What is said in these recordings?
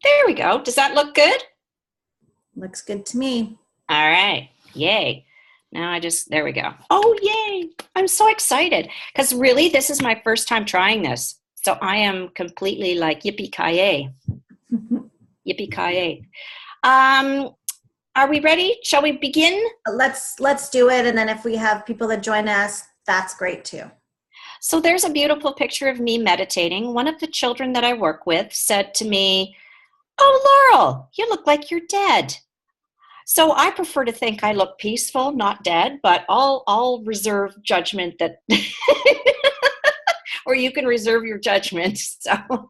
There we go. Does that look good? Looks good to me. All right. Yay. Now there we go. Oh, yay. I'm so excited because really this is my first time trying this. So I am completely like yippee-ki-yay. Yippee-ki-yay. Are we ready? Shall we begin? Let's do it. And then if we have people that join us, that's great too. So there's a beautiful picture of me meditating. One of the children that I work with said to me, "Oh, Laurel, you look like you're dead." So I prefer to think I look peaceful, not dead, but I'll reserve judgment that, or you can reserve your judgment. So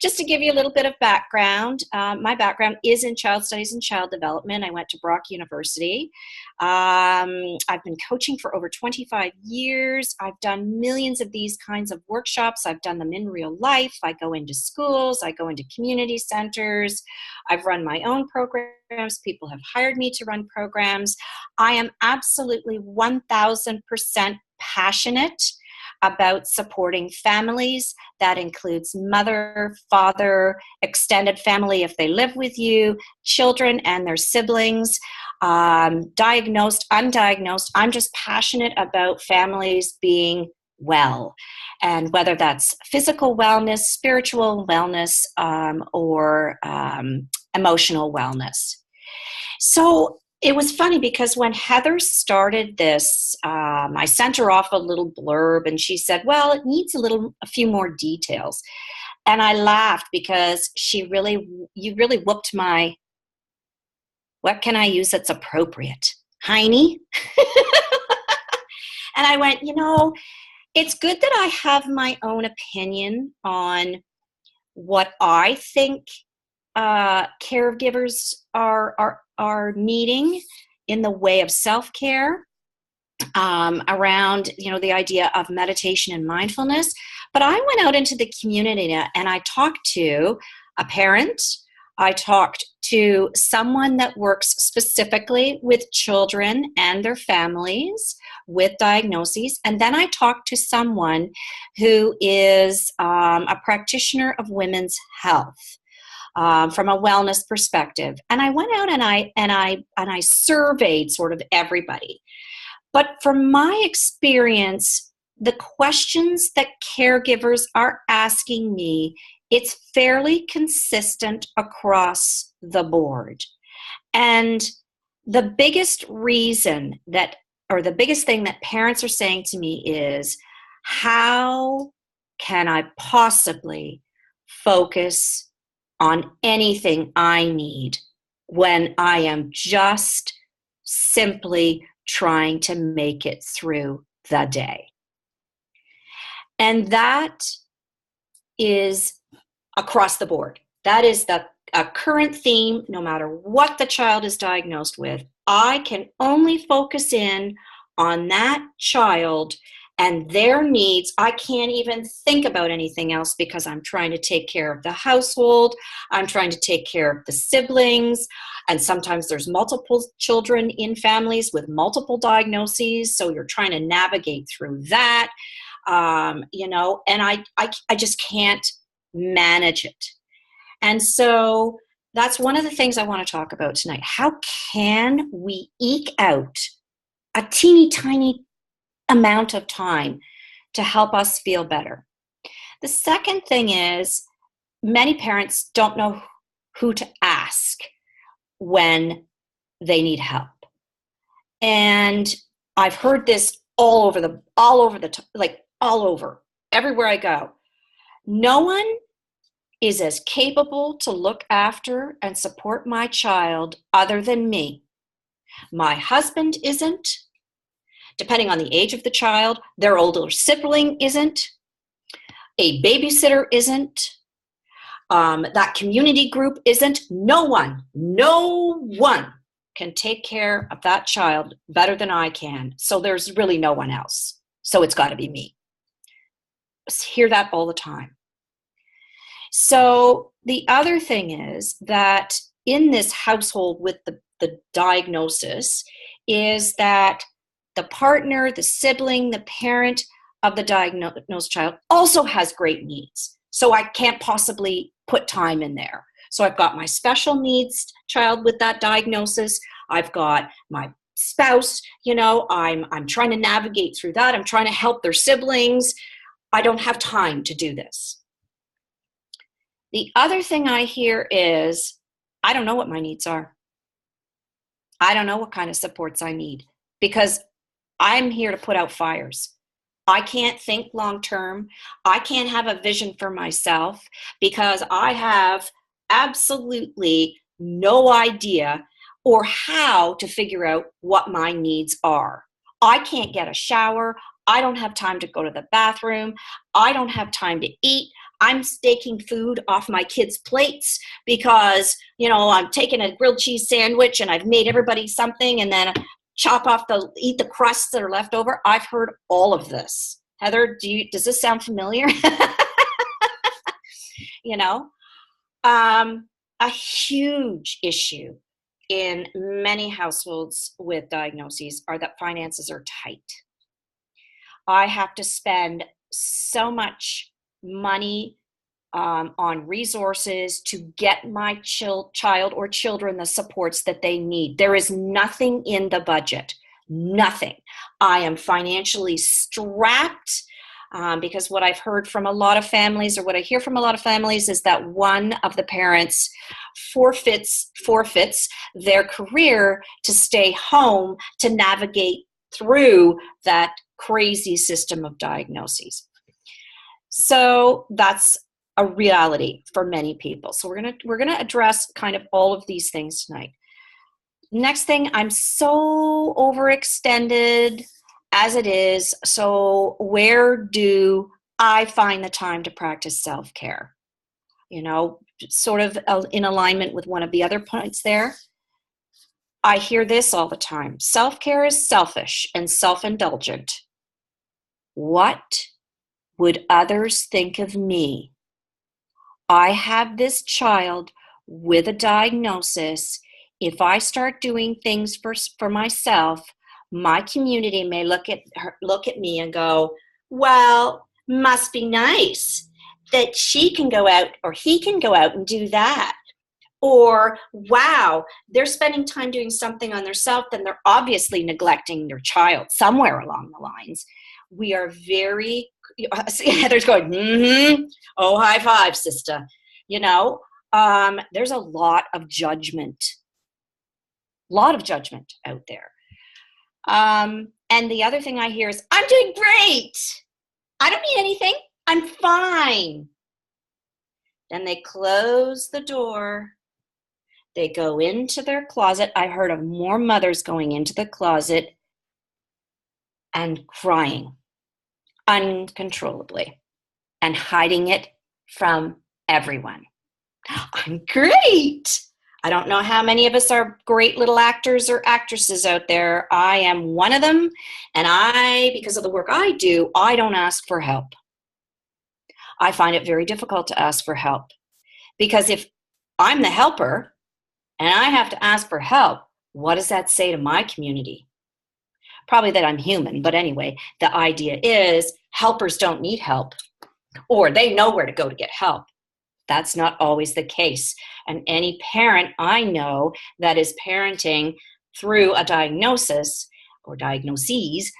just to give you a little bit of background, my background is in child studies and child development. I went to Brock University. I've been coaching for over 25 years. I've done millions of these kinds of workshops. I've done them in real life. I go into schools. I go into community centers. I've run my own programs. People have hired me to run programs. I am absolutely 1,000% passionate about supporting families. That includes mother, father, extended family if they live with you, children and their siblings, diagnosed, undiagnosed. I'm just passionate about families being well, and whether that's physical wellness, spiritual wellness, or emotional wellness. So it was funny because when Heather started this, I sent her off a little blurb and she said, well, it needs a few more details. And I laughed because you really whooped my, what can I use that's appropriate? Heiny? And I went, it's good that I have my own opinion on what I think caregivers are needing in the way of self-care, around the idea of meditation and mindfulness. But I went out into the community and I talked to a parent. I talked to someone that works specifically with children and their families with diagnoses. And then I talked to someone who is a practitioner of women's health. From a wellness perspective. And I went out and I surveyed sort of everybody. But from my experience, the questions that caregivers are asking me, it's fairly consistent across the board. And the biggest reason the biggest thing that parents are saying to me is, how can I possibly focus on anything I need when I am just simply trying to make it through the day? And that is across the board. That is a current theme, no matter what the child is diagnosed with. I can only focus in on that child and their needs. I can't even think about anything else because I'm trying to take care of the household. I'm trying to take care of the siblings. And sometimes there's multiple children in families with multiple diagnoses. So you're trying to navigate through that, and I just can't manage it. And so that's one of the things I want to talk about tonight. How can we eke out a teeny tiny amount of time to help us feel better? The second thing is, many parents don't know who to ask when they need help. And I've heard this all over, everywhere I go. No one is as capable to look after and support my child other than me. My husband isn't. Depending on the age of the child, their older sibling isn't. A babysitter isn't. That community group isn't. No one can take care of that child better than I can. So there's really no one else. So it's got to be me. I hear that all the time. So the other thing is that in this household with the diagnosis is that the partner, the sibling, the parent of the diagnosed child also has great needs. So I can't possibly put time in there. So I've got my special needs child with that diagnosis. I've got my spouse, I'm trying to navigate through that. I'm trying to help their siblings. I don't have time to do this. The other thing I hear is, I don't know what my needs are. I don't know what kind of supports I need because I'm here to put out fires. I can't think long term. I can't have a vision for myself because I have absolutely no idea or how to figure out what my needs are. I can't get a shower. I don't have time to go to the bathroom. I don't have time to eat. I'm staking food off my kids' plates because, I'm taking a grilled cheese sandwich and I've made everybody something and then eat the crusts that are left over. I've heard all of this. Heather, does this sound familiar? A huge issue in many households with diagnoses are that finances are tight. I have to spend so much money on resources to get my child or children the supports that they need. There is nothing in the budget, nothing. I am financially strapped because what I've heard from a lot of families, or what I hear from a lot of families, is that one of the parents forfeits their career to stay home to navigate through that crazy system of diagnoses. So that's a reality for many people. So we're gonna address kind of all of these things tonight. Next thing, I'm so overextended as it is. So where do I find the time to practice self-care? Sort of in alignment with one of the other points there. I hear this all the time. Self-care is selfish and self-indulgent. What would others think of me? I have this child with a diagnosis. If I start doing things for myself, my community may look at me and go, well, must be nice that she can go out or he can go out and do that. Or, wow, they're spending time doing something on themselves, then they're obviously neglecting their child somewhere along the lines. We are very, Heather's going, oh, high five, sister. There's a lot of judgment out there. And the other thing I hear is, I'm doing great. I don't need anything. I'm fine. Then they close the door. They go into their closet. I heard of more mothers going into the closet and crying uncontrollably and hiding it from everyone. I'm great. I don't know how many of us are great little actors or actresses out there. I am one of them. And because of the work I do, I don't ask for help. I find it very difficult to ask for help because if I'm the helper and I have to ask for help, what does that say to my community? Probably that I'm human, but anyway, the idea is helpers don't need help, or they know where to go to get help. That's not always the case. And any parent I know that is parenting through a diagnosis or diagnoses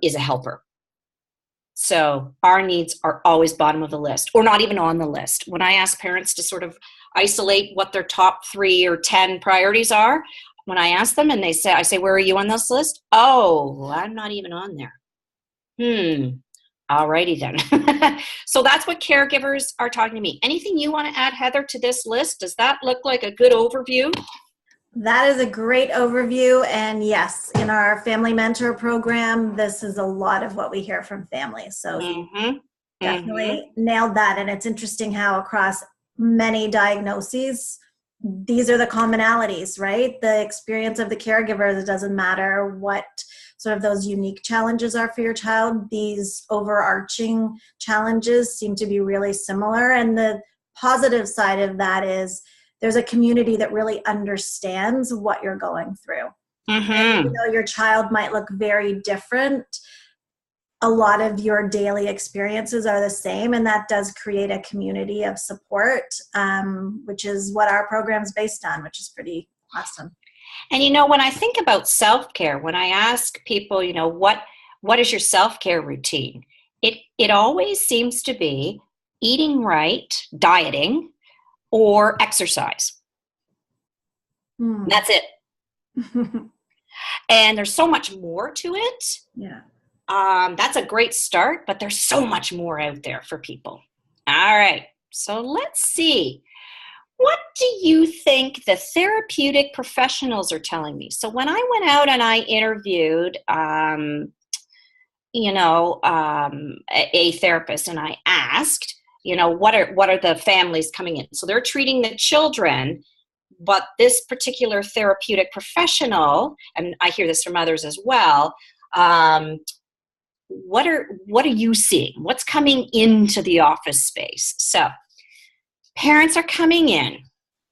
is a helper. So our needs are always bottom of the list, or not even on the list. When I ask parents to sort of isolate what their top 3 or 10 priorities are, when I ask them and I say, where are you on this list? Oh, I'm not even on there. Alrighty then. So that's what caregivers are talking to me. Anything you want to add, Heather, to this list? Does that look like a good overview? That is a great overview. And yes, in our family mentor program, this is a lot of what we hear from families. So you definitely nailed that. And it's interesting how across many diagnoses, these are the commonalities, right? The experience of the caregiver, it doesn't matter what sort of those unique challenges are for your child. These overarching challenges seem to be really similar. And the positive side of that is there's a community that really understands what you're going through. Even though your child might look very different, a lot of your daily experiences are the same, and that does create a community of support, which is what our program is based on, which is pretty awesome. And when I think about self-care, when I ask people, what is your self-care routine? It always seems to be eating right, dieting, or exercise. That's it. And there's so much more to it. Yeah. That's a great start, but there's so much more out there for people. All right. So let's see. What do you think the therapeutic professionals are telling me? So when I went out and I interviewed, a therapist, and I asked, what are the families coming in? So they're treating the children, but this particular therapeutic professional, and I hear this from others as well, what are you seeing? What's coming into the office space? So parents are coming in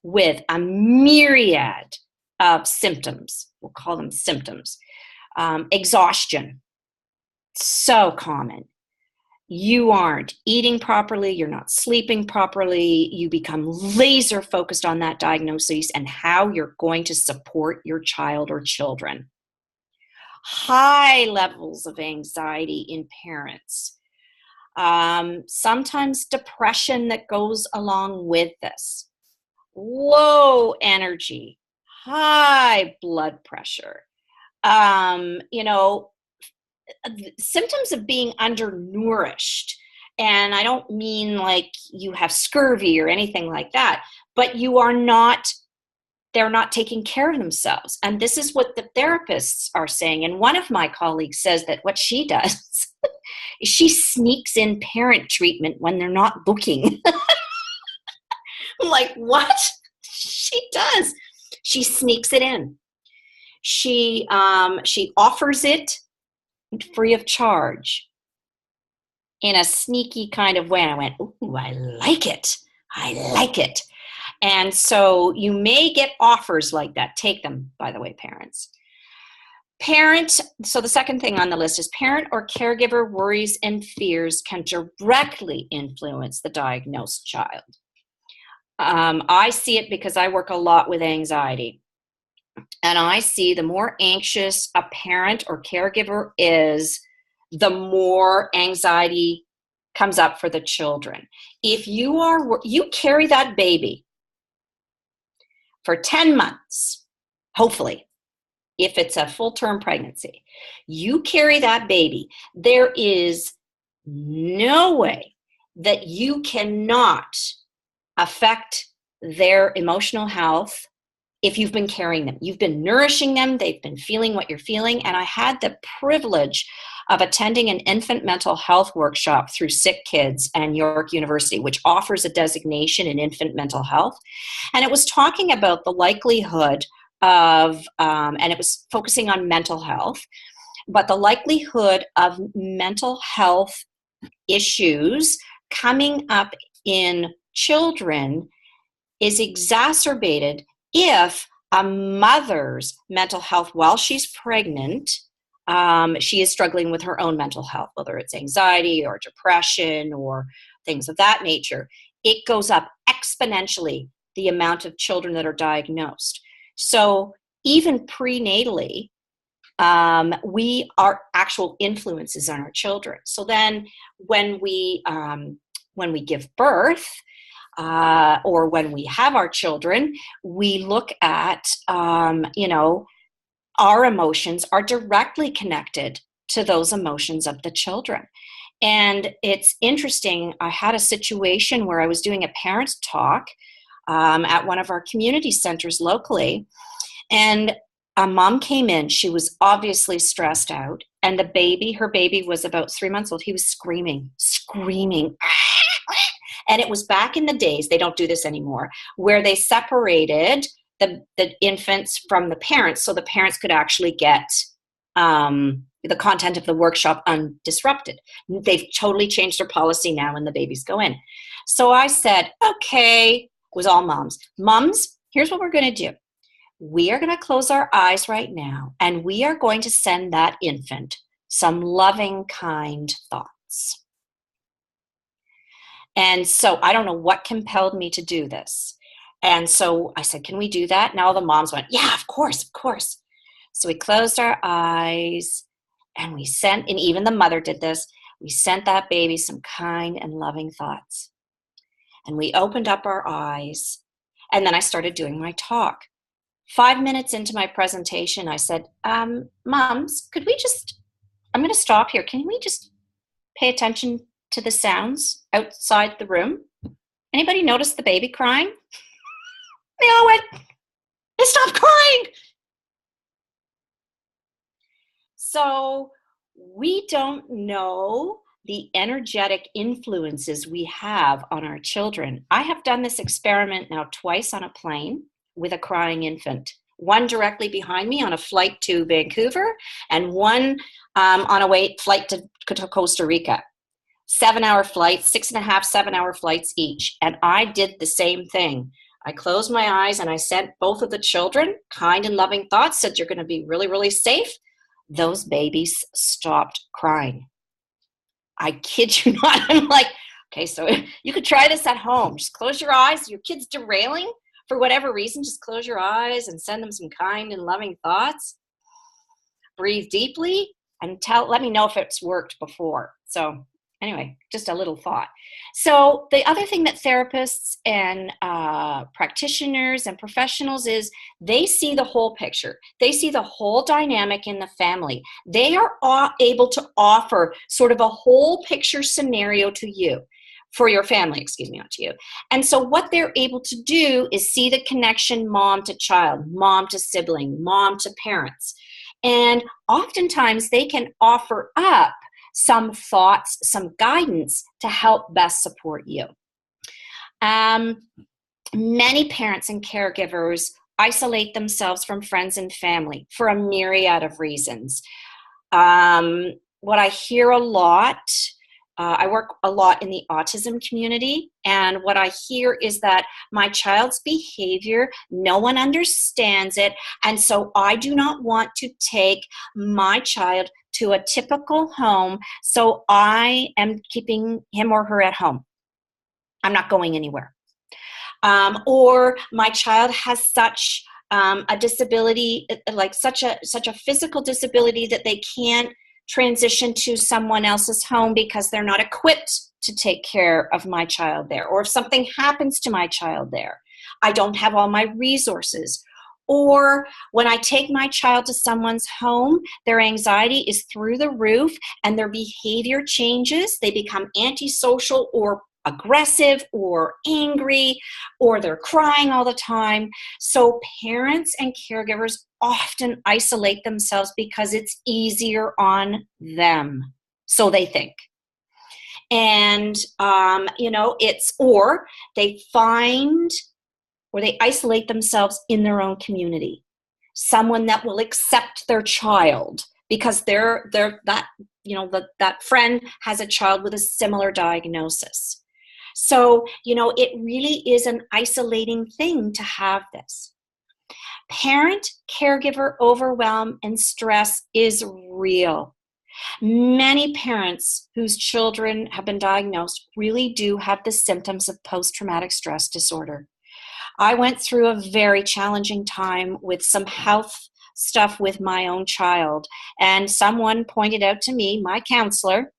with a myriad of symptoms. We'll call them symptoms. Exhaustion, so common. You aren't eating properly, you're not sleeping properly, you become laser focused on that diagnosis and how you're going to support your child or children. High levels of anxiety in parents. Sometimes depression that goes along with this. Low energy, high blood pressure. Symptoms of being undernourished. And I don't mean like you have scurvy or anything like that, but they're not taking care of themselves. And this is what the therapists are saying. And one of my colleagues says that what she does is she sneaks in parent treatment when they're not looking. I'm like, what? She does. She sneaks it in. She offers it free of charge in a sneaky kind of way. And I went, ooh, I like it. I like it. And so you may get offers like that. Take them, by the way, parents. So the second thing on the list is parent or caregiver worries and fears can directly influence the diagnosed child. I see it because I work a lot with anxiety. And I see the more anxious a parent or caregiver is, the more anxiety comes up for the children. If you carry that baby for 10 months, hopefully, if it's a full-term pregnancy, you carry that baby, there is no way that you cannot affect their emotional health. If you've been carrying them, you've been nourishing them, they've been feeling what you're feeling. And I had the privilege of attending an infant mental health workshop through Sick Kids and York University, which offers a designation in infant mental health. And it was talking about the likelihood of, and it was focusing on mental health, but the likelihood of mental health issues coming up in children is exacerbated if a mother's mental health while she's pregnant, she is struggling with her own mental health, whether it's anxiety or depression or things of that nature. It goes up exponentially, the amount of children that are diagnosed. So even prenatally, we are actual influences on our children. So then when we give birth, or when we have our children, we look at, our emotions are directly connected to those emotions of the children. And it's interesting, I had a situation where I was doing a parent talk at one of our community centers locally, and a mom came in. She was obviously stressed out, and her baby was about 3 months old. He was screaming. And it was back in the days, they don't do this anymore, where they separated the infants from the parents so the parents could actually get the content of the workshop undisrupted. They've totally changed their policy now when the babies go in. So I said, okay, it was all moms. Moms, here's what we're going to do. We are going to close our eyes right now, and we are going to send that infant some loving, kind thoughts. And so I don't know what compelled me to do this. And so I said, can we do that? And all the moms went, yeah, of course, of course. So we closed our eyes and we sent, and even the mother did this, we sent that baby some kind and loving thoughts. And we opened up our eyes, and then I started doing my talk. 5 minutes into my presentation, I said, moms, could we just, I'm going to stop here. Can we just pay attention to the sounds outside the room? Anybody notice the baby crying? They all went, they stopped crying. So we don't know the energetic influences we have on our children. I have done this experiment now twice on a plane with a crying infant. One directly behind me on a flight to Vancouver, and one on a flight to Costa Rica. 7-hour flights, 6.5, 7-hour flights each. And I did the same thing. I closed my eyes and I sent both of the children kind and loving thoughts, said you're going to be really, really safe. Those babies stopped crying. I kid you not. I'm like, okay, so you could try this at home. Just close your eyes. Your kid's derailing for whatever reason. Just close your eyes and send them some kind and loving thoughts. Breathe deeply and let me know if it's worked before. So anyway, just a little thought. So the other thing that therapists and practitioners and professionals is they see the whole picture. They see the whole dynamic in the family. They are able to offer sort of a whole picture scenario to you, for your family, not to you. And so what they're able to do is see the connection mom to child, mom to sibling, mom to parents. And oftentimes they can offer up some thoughts, some guidance to help best support you. Many parents and caregivers isolate themselves from friends and family for a myriad of reasons. What I hear a lot, I work a lot in the autism community, and what I hear is that my child's behavior, no one understands it, and so I do not want to take my child to a typical home, so I am keeping him or her at home. I'm not going anywhere. Or my child has such a disability, like such a physical disability that they can't transition to someone else's home because they're not equipped to take care of my child there. Or if something happens to my child there, I don't have all my resources. Or when I take my child to someone's home, their anxiety is through the roof and their behavior changes. They become antisocial or aggressive or angry, or they're crying all the time. So parents and caregivers often isolate themselves because it's easier on them. So they think. And, or they find, or they isolate themselves in their own community. Someone that will accept their child because that friend has a child with a similar diagnosis. So, it really is an isolating thing to have this. Parent caregiver overwhelm and stress is real. Many parents whose children have been diagnosed really do have the symptoms of post-traumatic stress disorder. I went through a very challenging time with some health stuff with my own child, and someone pointed out to me, my counselor,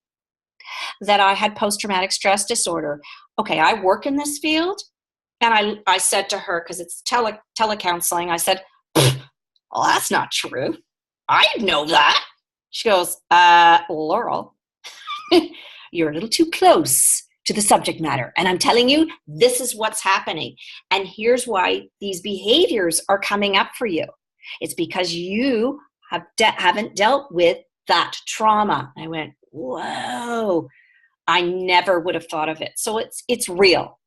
that I had post-traumatic stress disorder. Okay, I work in this field, and I said to her, because it's telecounseling, I said, well, that's not true. I didn't know that. She goes, Laurel, you're a little too close to the subject matter. And I'm telling you, this is what's happening. And here's why these behaviors are coming up for you. It's because you haven't dealt with that trauma. I went, whoa, I never would have thought of it. So it's real.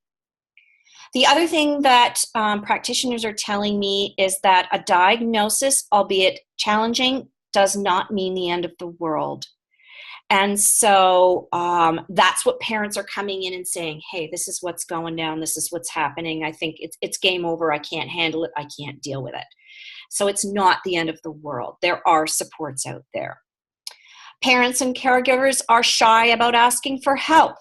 The other thing that practitioners are telling me is that a diagnosis, albeit challenging, does not mean the end of the world. And so that's what parents are coming in and saying, hey, this is what's going down. This is what's happening. I think it's game over. I can't handle it. I can't deal with it. So it's not the end of the world. There are supports out there. Parents and caregivers are shy about asking for help.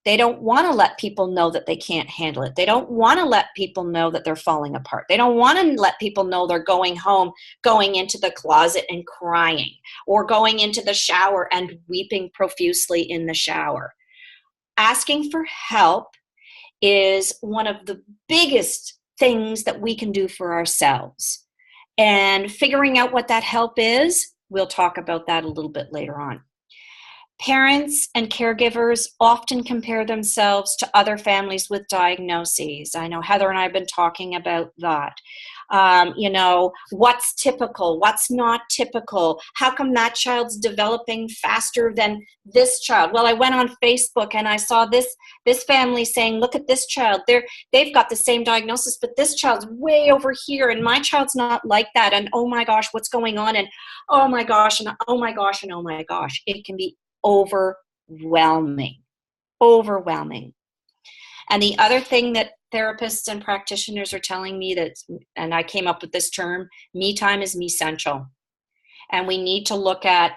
They don't want to let people know that they can't handle it. They don't want to let people know that they're falling apart. They don't want to let people know they're going home, going into the closet and crying, or going into the shower and weeping profusely in the shower. Asking for help is one of the biggest things that we can do for ourselves. And figuring out what that help is, we'll talk about that a little bit later on. Parents and caregivers often compare themselves to other families with diagnoses. I know Heather and I have been talking about that. What's typical? What's not typical? How come that child's developing faster than this child? Well, I went on Facebook and I saw this family saying, look at this child. They've got the same diagnosis, but this child's way over here and my child's not like that. And oh my gosh, what's going on? And oh my gosh, and oh my gosh, and oh my gosh. It can be overwhelming. And the other thing that therapists and practitioners are telling me and I came up with this term, me time is me central. And we need to look at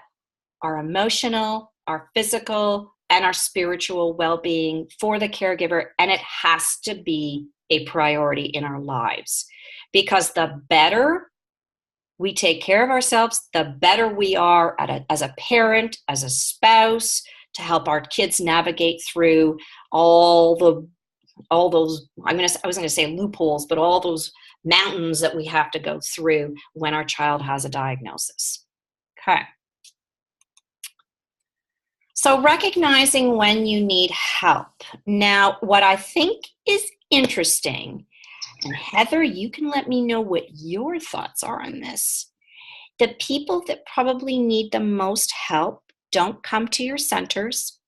our emotional, our physical, and our spiritual well-being for the caregiver. And it has to be a priority in our lives, because the better we take care of ourselves, the better we are as a parent, as a spouse, to help our kids navigate through all those, I was going to say loopholes, but all those mountains that we have to go through when our child has a diagnosis. Okay. So recognizing when you need help. Now, what I think is interesting, and Heather, you can let me know what your thoughts are on this. The people that probably need the most help don't come to your centers,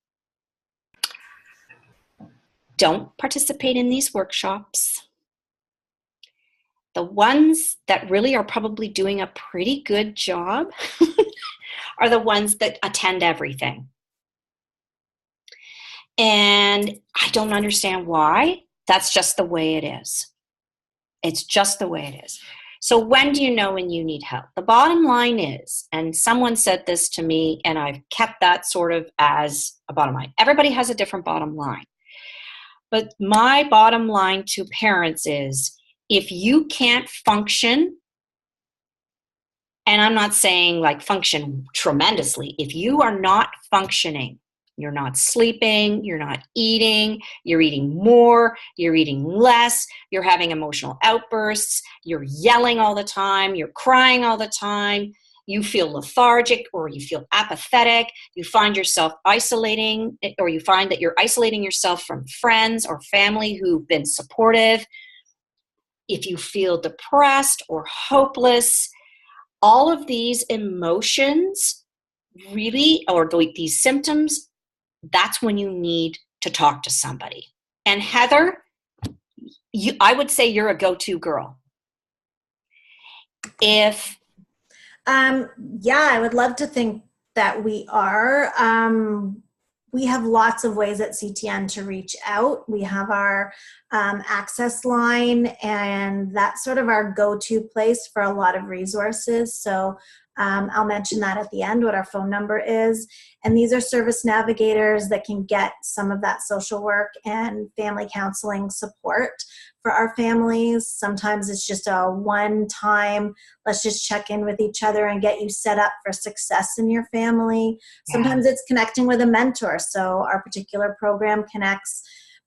don't participate in these workshops. The ones that really are probably doing a pretty good job are the ones that attend everything. And I don't understand why. That's just the way it is. It's just the way it is. So when do you know when you need help? The bottom line is, and someone said this to me, and I've kept that sort of as a bottom line. Everybody has a different bottom line. But my bottom line to parents is, if you can't function, and I'm not saying like function tremendously, if you are not functioning, you're not sleeping, you're not eating, you're eating more, you're eating less, you're having emotional outbursts, you're yelling all the time, you're crying all the time, you feel lethargic or you feel apathetic, you find yourself isolating, or you find that you're isolating yourself from friends or family who've been supportive, if you feel depressed or hopeless, all of these emotions really, or these symptoms, that's when you need to talk to somebody. And Heather, I would say you're a go-to girl. If I would love to think that we are. We have lots of ways at CTN to reach out. We have our access line, and that's sort of our go-to place for a lot of resources. So I'll mention that at the end, what our phone number is. And these are service navigators that can get some of that social work and family counseling support for our families. Sometimes it's just a one-time, let's just check in with each other and get you set up for success in your family. Yeah. Sometimes it's connecting with a mentor. So our particular program connects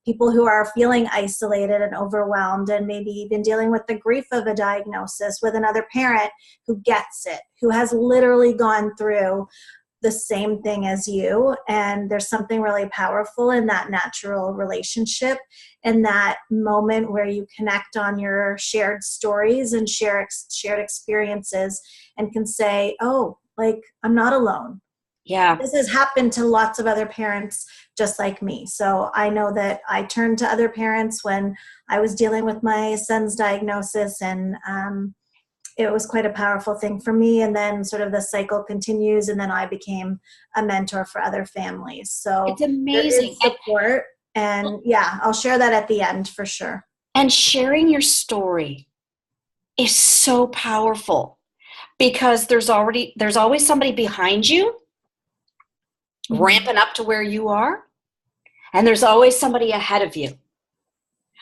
people who are feeling isolated and overwhelmed and maybe even dealing with the grief of a diagnosis with another parent who gets it, who has literally gone through the same thing as you. And there's something really powerful in that natural relationship, and that moment where you connect on your shared stories and shared experiences and can say, oh, like, I'm not alone. Yeah. This has happened to lots of other parents just like me. So I know that I turned to other parents when I was dealing with my son's diagnosis, and it was quite a powerful thing for me. And then sort of the cycle continues, and then I became a mentor for other families. So it's amazing. There is support, and yeah, I'll share that at the end for sure. And sharing your story is so powerful, because there's always somebody behind you ramping up to where you are. And there's always somebody ahead of you.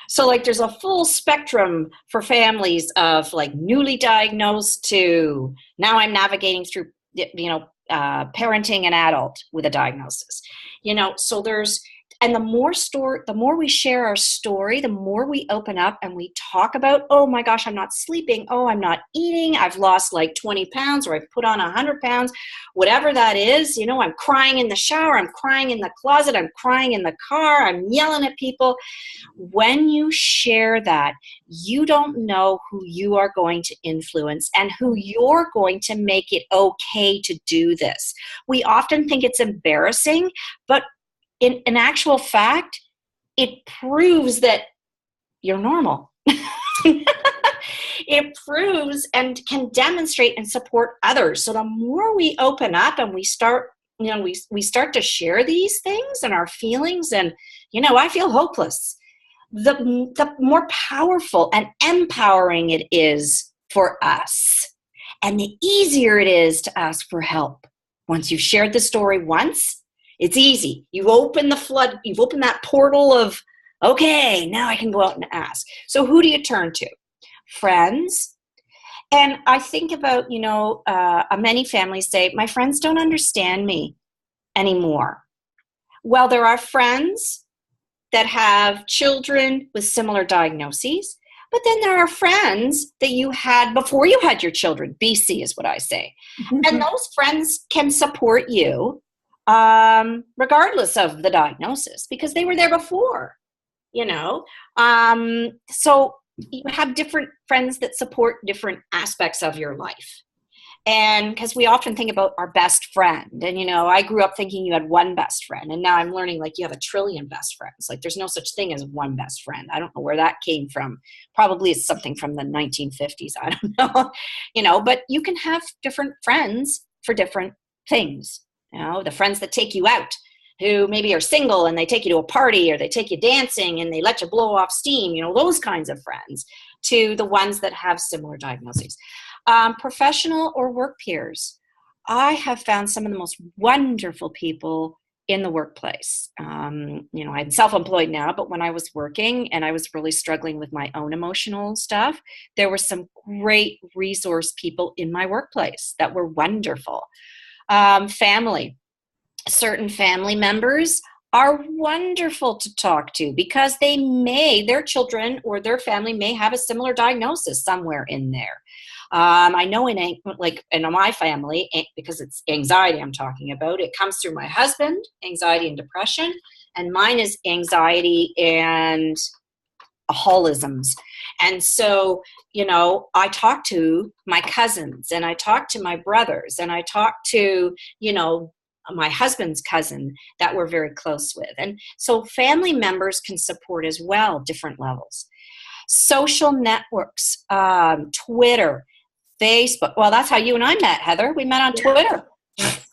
So like there's a full spectrum for families of like newly diagnosed to now I'm navigating through, parenting an adult with a diagnosis, so and the more we share our story, the more we open up and we talk about, oh my gosh, I'm not sleeping. Oh, I'm not eating. I've lost like 20 pounds or I've put on 100 pounds, whatever that is. I'm crying in the shower. I'm crying in the closet. I'm crying in the car. I'm yelling at people. When you share that, you don't know who you are going to influence and who you're going to make it okay to do this. We often think it's embarrassing, but in actual fact, it proves that you're normal. It proves and can demonstrate and support others. So the more we open up and we start, we start to share these things and our feelings and, I feel hopeless. The more powerful and empowering it is for us. And the easier it is to ask for help. Once you've shared the story once, it's easy. You've opened that portal of, okay, now I can go out and ask. So who do you turn to? Friends. And I think about, many families say, my friends don't understand me anymore. Well, there are friends that have children with similar diagnoses, but then there are friends that you had before you had your children. BC is what I say. Mm-hmm. And those friends can support you regardless of the diagnosis, because they were there before, so you have different friends that support different aspects of your life. And because we often think about our best friend, and, I grew up thinking you had one best friend, and now I'm learning like you have a trillion best friends. Like there's no such thing as one best friend. I don't know where that came from. Probably it's something from the 1950s. I don't know, but you can have different friends for different things. The friends that take you out, who maybe are single and they take you to a party or they take you dancing and they let you blow off steam, those kinds of friends, to the ones that have similar diagnoses. Professional or work peers. I have found some of the most wonderful people in the workplace. I'm self-employed now, but when I was working and I was really struggling with my own emotional stuff, there were some great resource people in my workplace that were wonderful. Family. Certain family members are wonderful to talk to because their children or their family may have a similar diagnosis somewhere in there. I know in my family, because it's anxiety I'm talking about, it comes through my husband, anxiety and depression, and mine is anxiety and holisms. And so, I talk to my cousins and I talk to my brothers and I talk to, my husband's cousin that we're very close with. And so family members can support as well, different levels. Social networks, Twitter, Facebook. Well, that's how you and I met, Heather. We met on Twitter.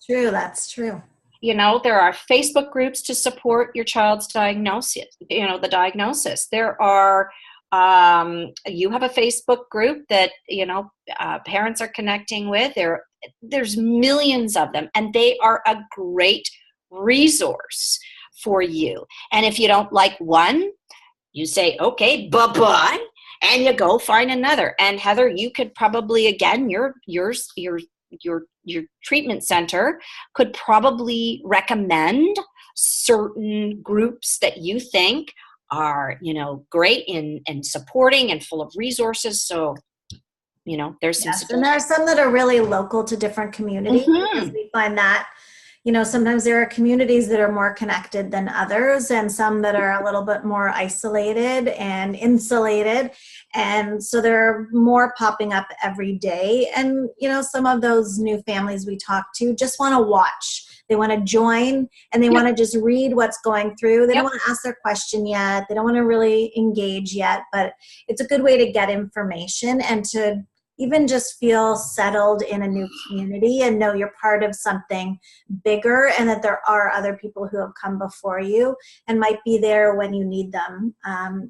That's true. There are Facebook groups to support your child's diagnosis, the diagnosis. There are, you have a Facebook group that, parents are connecting with. There's millions of them, and they are a great resource for you. And if you don't like one, you say, okay, bye-bye, and you go find another. And Heather, you could probably, again, your treatment center could probably recommend certain groups that you think are, great in supporting and full of resources. So, there's some and there are some that are really local to different communities. Mm-hmm. We find that, sometimes there are communities that are more connected than others, and some that are a little bit more isolated and insulated. And so there are more popping up every day. And, some of those new families we talk to just want to watch. They want to join and they want to just read what's going through. They don't want to ask their question yet. They don't want to really engage yet, but it's a good way to get information and to even just feel settled in a new community and know you're part of something bigger and that there are other people who have come before you and might be there when you need them.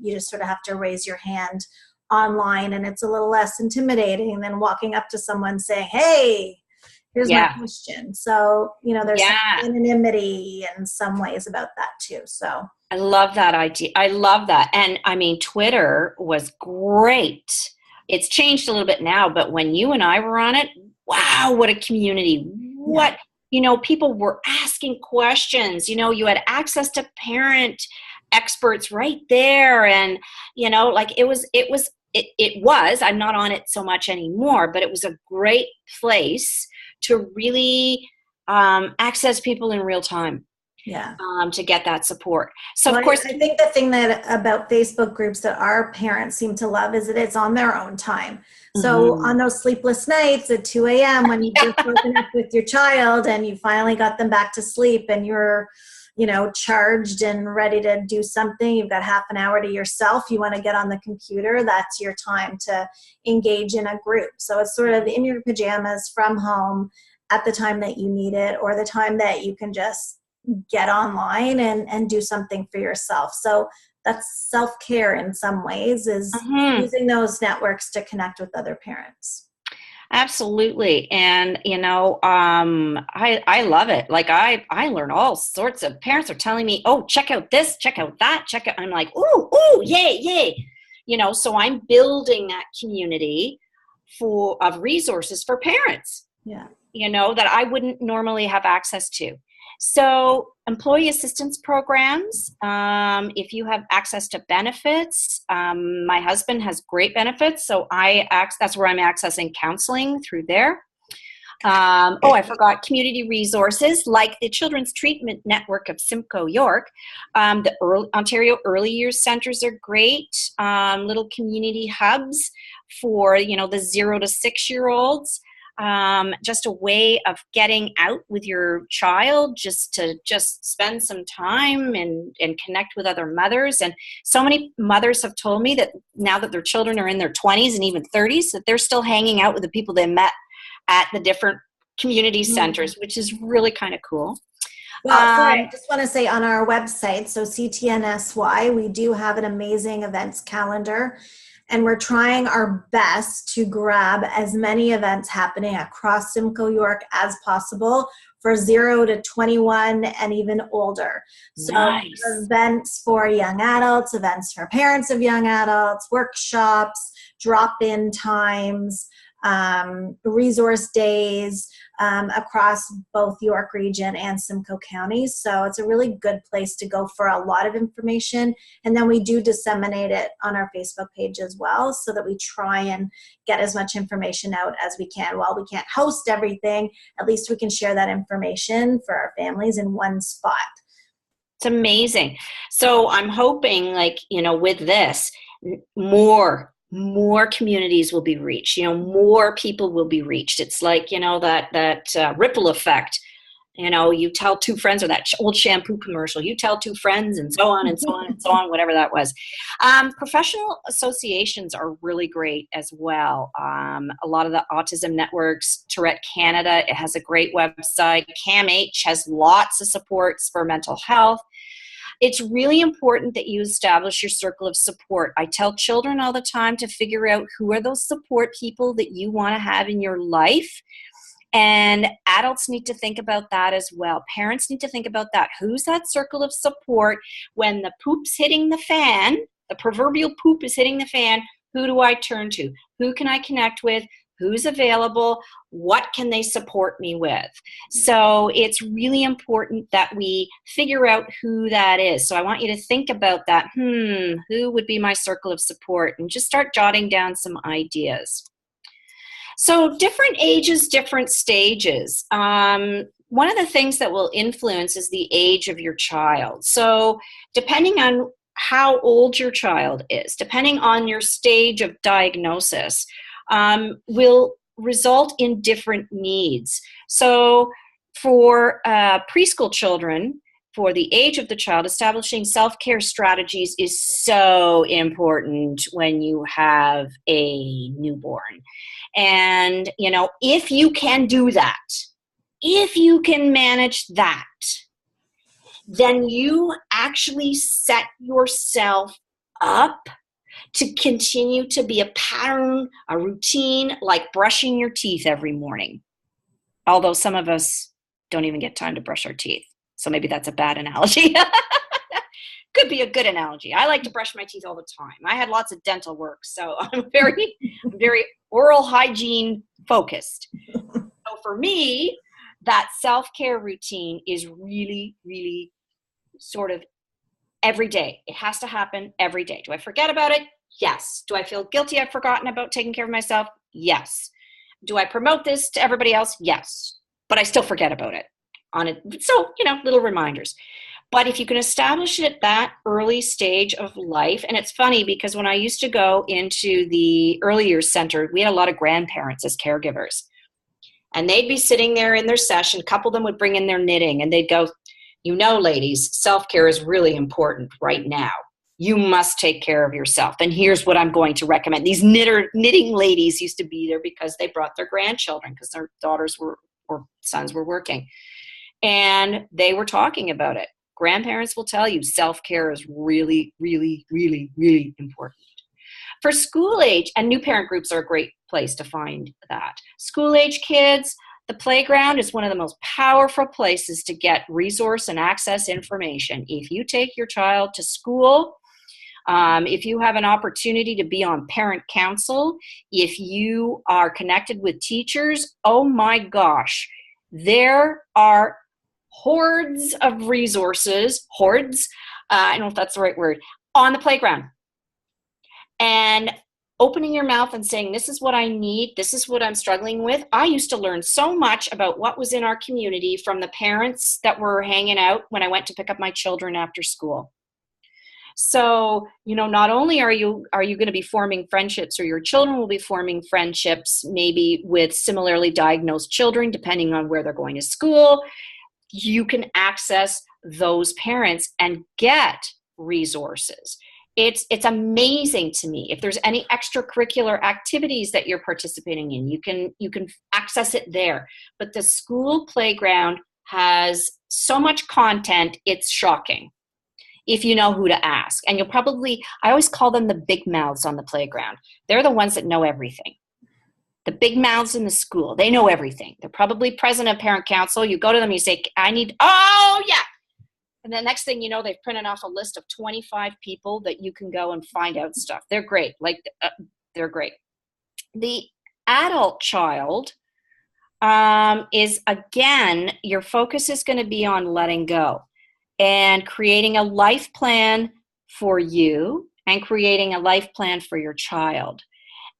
You just sort of have to raise your hand online, and it's a little less intimidating than walking up to someone saying, hey, Here's my Yeah. question. So, there's some Yeah. anonymity in some ways about that too. So I love that idea. I love that. And I mean, Twitter was great. It's changed a little bit now, but when you and I were on it, wow, what a community. yeah, People were asking questions. You had access to parent experts right there. And, it was, I'm not on it so much anymore, but it was a great place to really access people in real time. yeah. To get that support. So Well, of course, I think the thing that about Facebook groups that our parents seem to love is that it's on their own time. So mhm. on those sleepless nights at 2 a.m. when you've just woken up with your child and you finally got them back to sleep and you're, charged and ready to do something, you've got half an hour to yourself, you want to get on the computer, that's your time to engage in a group. So it's sort of in your pajamas from home at the time that you need it, or the time that you can just get online and do something for yourself. So that's self-care in some ways, is Mhm. using those networks to connect with other parents. Absolutely. And I love it. Like I learn all sorts of parents are telling me, oh, check out this, check out that, check out. I'm like, ooh, yay, yay. So I'm building that community of resources for parents. Yeah. That I wouldn't normally have access to. So employee assistance programs, if you have access to benefits, my husband has great benefits, so that's where I'm accessing counseling through there. I forgot community resources like the Children's Treatment Network of Simcoe York. The Ontario Early Years Centers are great, little community hubs for, the 0 to 6-year-olds. Just a way of getting out with your child, just to spend some time and connect with other mothers. And so many mothers have told me that now that their children are in their 20s and even 30s, that they're still hanging out with the people they met at the different community centers, which is really kind of cool. Well, sorry, I just want to say on our website, so CTNSY, we do have an amazing events calendar, and we're trying our best to grab as many events happening across Simcoe York as possible for 0 to 21 and even older. So Nice. events for young adults, events for parents of young adults, workshops, drop-in times, resource days across both York Region and Simcoe County. So it's a really good place to go for a lot of information. And then we do disseminate it on our Facebook page as well, so that we try and get as much information out as we can. While we can't host everything, at least we can share that information for our families in one spot. It's amazing. So I'm hoping, with this, more communities will be reached, more people will be reached. It's like, that ripple effect. You tell two friends, or that old shampoo commercial, you tell two friends, and so on and so on and so on, whatever that was. Professional associations are really great as well. A lot of the autism networks, Tourette Canada, it has a great website. CAMH has lots of supports for mental health. It's really important that you establish your circle of support. I tell children all the time to figure out who are those support people that you want to have in your life. And adults need to think about that as well. Parents need to think about that. Who's that circle of support when the poop's hitting the fan, the proverbial poop is hitting the fan? Who do I turn to? Who can I connect with? Who's available? What can they support me with? So it's really important that we figure out who that is. So I want you to think about that. Who would be my circle of support? And just start jotting down some ideas. So different ages, different stages. One of the things that will influence is the age of your child. So depending on how old your child is, depending on your stage of diagnosis, will result in different needs. So for preschool children, for the age of the child, establishing self-care strategies is so important when you have a newborn. And, if you can do that, if you can manage that, then you actually set yourself up to continue to be a pattern, a routine, like brushing your teeth every morning. Although some of us don't even get time to brush our teeth. So maybe that's a bad analogy. Could be a good analogy. I like to brush my teeth all the time. I had lots of dental work, so I'm very oral hygiene focused. So for me, that self-care routine is really, really sort of every day. It has to happen every day. Do I forget about it? Yes. Do I feel guilty I've forgotten about taking care of myself? Yes. Do I promote this to everybody else? Yes. But I still forget about it on it. So, little reminders. But if you can establish it at that early stage of life, and it's funny because when I used to go into the early years center, we had a lot of grandparents as caregivers. And they'd be sitting there in their session. A couple of them would bring in their knitting, and they'd go, ladies, self-care is really important right now. You must take care of yourself. And here's what I'm going to recommend. These knitting ladies used to be there because they brought their grandchildren because their daughters or sons were working. And they were talking about it. Grandparents will tell you self-care is really, really, really, really important. For school age, and new parent groups are a great place to find that. School age kids, the playground is one of the most powerful places to get resource and access information. If you take your child to school, if you have an opportunity to be on parent council, if you are connected with teachers, oh my gosh, there are hordes of resources, I don't know if that's the right word, on the playground. And opening your mouth and saying, this is what I need, this is what I'm struggling with. I used to learn so much about what was in our community from the parents that were hanging out when I went to pick up my children after school. So, not only are you going to be forming friendships, or your children will be forming friendships maybe with similarly diagnosed children, depending on where they're going to school, you can access those parents and get resources. It's amazing to me. If there's any extracurricular activities that you're participating in, you can access it there. But the school playground has so much content, it's shocking if you know who to ask. And I always call them the big mouths on the playground. They're the ones that know everything. The big mouths in the school, they know everything. They're probably president of parent council. You go to them, you say, oh yeah. And the next thing you know, they've printed off a list of 25 people that you can go and find out stuff. They're great. They're great. The adult child is, again, your focus is going to be on letting go and creating a life plan for you and creating a life plan for your child.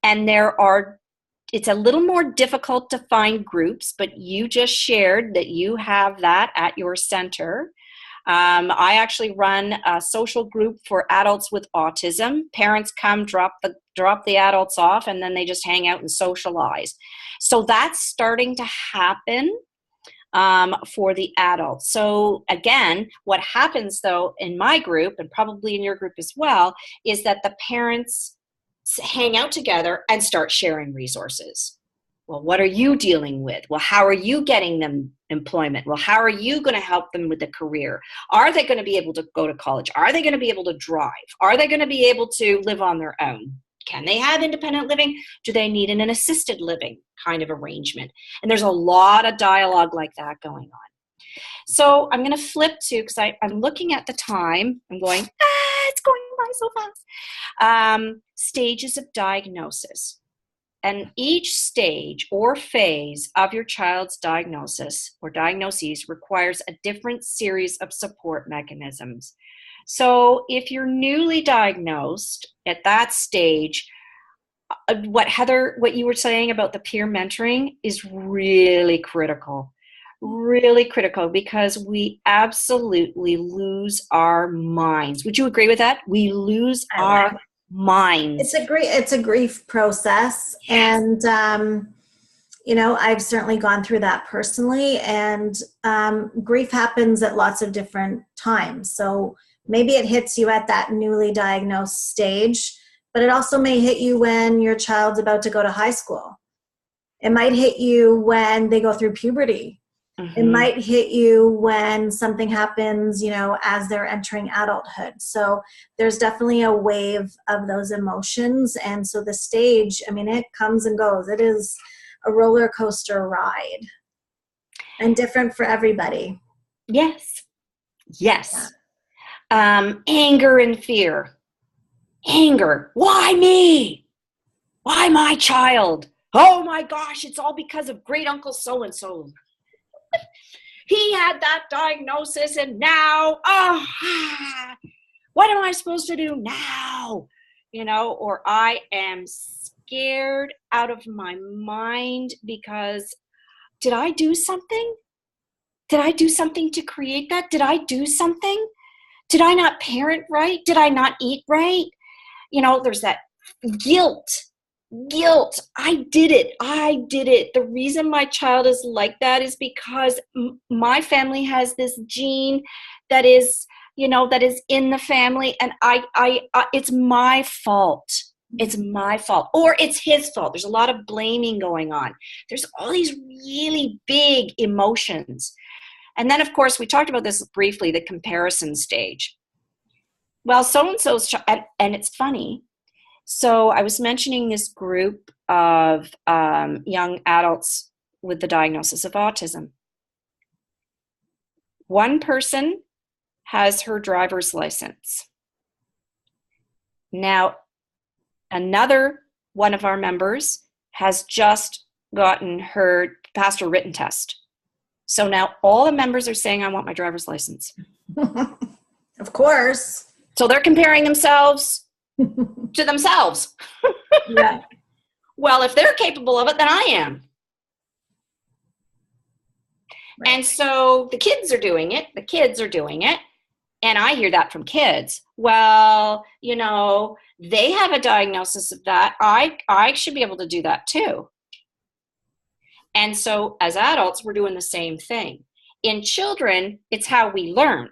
And it's a little more difficult to find groups, but you just shared that you have that at your center. I actually run a social group for adults with autism. Parents come, drop the adults off, and then they just hang out and socialize. So that's starting to happen for the adults. So again, what happens though in my group, and probably in your group as well, is that the parents hang out together and start sharing resources. Well, what are you dealing with? Well, how are you getting them employment? Well, how are you going to help them with a career? Are they going to be able to go to college? Are they going to be able to drive? Are they going to be able to live on their own? Can they have independent living? Do they need an assisted living kind of arrangement? And there's a lot of dialogue like that going on. So I'm going to flip to, because I'm looking at the time, I'm going, it's going by so fast. Stages of diagnosis. And each stage or phase of your child's diagnosis or diagnoses requires a different series of support mechanisms. So if you're newly diagnosed at that stage, what you were saying about the peer mentoring is really critical, because we absolutely lose our minds. Would you agree with that? We lose our minds. It's a grief process. And, I've certainly gone through that personally, and grief happens at lots of different times. So maybe it hits you at that newly diagnosed stage, but it also may hit you when your child's about to go to high school. It might hit you when they go through puberty. Mm-hmm. It might hit you when something happens, as they're entering adulthood. So there's definitely a wave of those emotions. And so the stage, it comes and goes. It is a roller coaster ride. And different for everybody. Yes. Yes. Anger and fear. Anger. Why me? Why my child? Oh my gosh, it's all because of great uncle so-and-so. He had that diagnosis and now, what am I supposed to do now? Or I am scared out of my mind because did I do something? Did I do something to create that? Did I do something? Did I not parent right? Did I not eat right? There's that guilt. I did it. The reason my child is like that is because my family has this gene that is in the family, and I it's my fault. It's my fault, or it's his fault. There's a lot of blaming going on. There's all these really big emotions. And then, of course, we talked about this briefly, the comparison stage. Well, so-and-so's, and it's funny. So I was mentioning this group of young adults with the diagnosis of autism. One person has her driver's license. Now, another one of our members has just passed her written test. So now all the members are saying, I want my driver's license. Of course. So they're comparing themselves to themselves. Yeah. Well, if they're capable of it, then I am. Right. And so the kids are doing it. And I hear that from kids. Well, they have a diagnosis of that. I should be able to do that too. And so as adults, we're doing the same thing. In children, it's how we learn.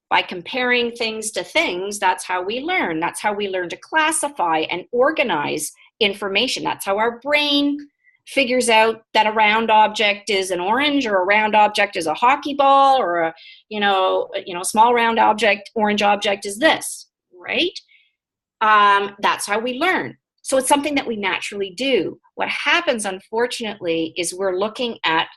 By comparing things to things, that's how we learn. That's how we learn to classify and organize information. That's how our brain figures out that a round object is an orange, or a round object is a hockey ball, or a small round object, orange object is this, right? That's how we learn. So it's something that we naturally do. What happens, unfortunately, is we're looking at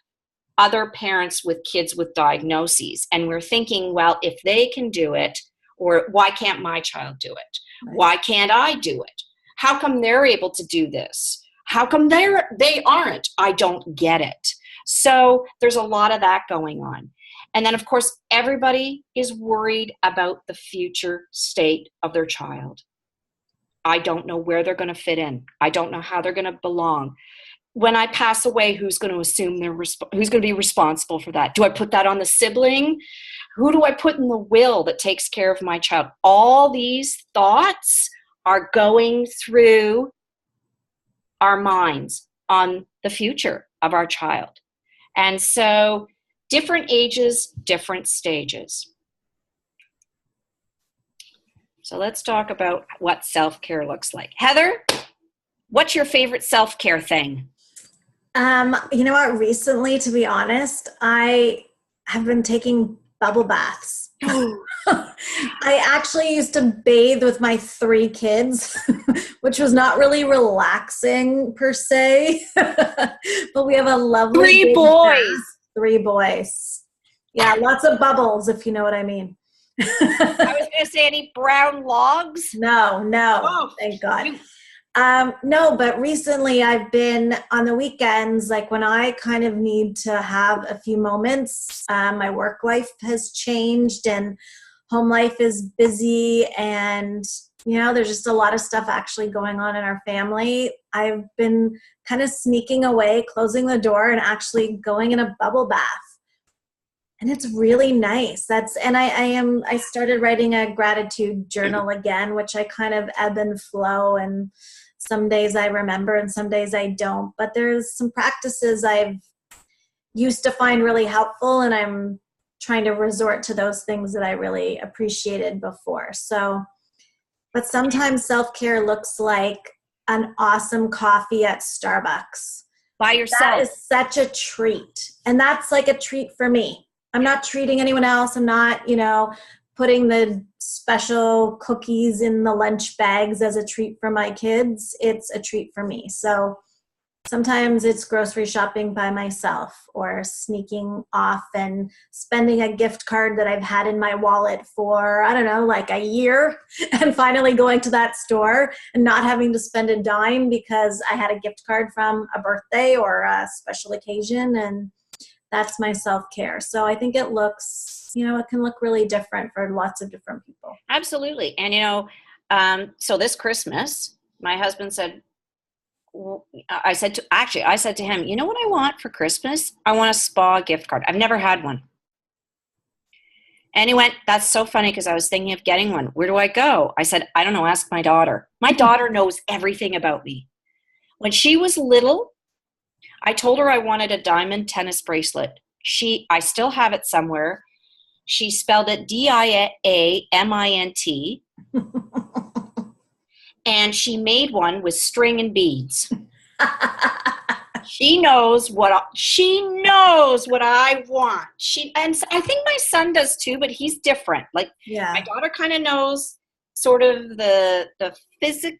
other parents with kids with diagnoses, and we're thinking, well, if they can do it, or why can't my child do it? Right. Why can't I do it? How come they're able to do this? How come they aren't? I don't get it. So there's a lot of that going on. And then, of course, everybody is worried about the future state of their child. I don't know where they're going to fit in. I don't know how they're going to belong. When I pass away, who's going to assume who's going to be responsible for that? Do I put that on the sibling? Who do I put in the will that takes care of my child? All these thoughts are going through our minds on the future of our child. And so different ages, different stages. So let's talk about what self-care looks like. Heather, what's your favorite self-care thing? You know what? Recently, to be honest, I have been taking bubble baths. I actually used to bathe with my 3 kids, which was not really relaxing per se, but we have a lovely 3 boys. Bath. 3 boys. Yeah, lots of bubbles, if you know what I mean. I was going to say, any brown logs? No, oh, thank God. No, but recently I've been on the weekends, like when I kind of need to have a few moments. My work life has changed and home life is busy, and there's just a lot of stuff actually going on in our family. I've been kind of sneaking away, closing the door, and actually going in a bubble bath. And it's really nice. I started writing a gratitude journal again, which I kind of ebb and flow, and some days I remember and some days I don't. But there's some practices I've used to find really helpful, and I'm trying to resort to those things that I really appreciated before. But sometimes self-care looks like an awesome coffee at Starbucks. By yourself. That is such a treat. And that's like a treat for me. I'm not treating anyone else. I'm not, putting the special cookies in the lunch bags as a treat for my kids. It's a treat for me. So Sometimes it's grocery shopping by myself or sneaking off and spending a gift card that I've had in my wallet for, I don't know, like a year, and finally going to that store and not having to spend a dime because I had a gift card from a birthday or a special occasion, and that's my self-care. So I think it looks, it can look really different for lots of different people. Absolutely. And, so this Christmas, my husband said, I said to him, you know what I want for Christmas? I want a spa gift card. I've never had one. And he went, that's so funny because I was thinking of getting one. Where do I go? I said, I don't know. Ask my daughter. My daughter knows everything about me. When she was little, I told her I wanted a diamond tennis bracelet. I still have it somewhere. She spelled it DIAMINT. And she made one with string and beads. She knows what I want. And I think my son does too, but he's different. Like, my daughter kind of knows sort of the physical,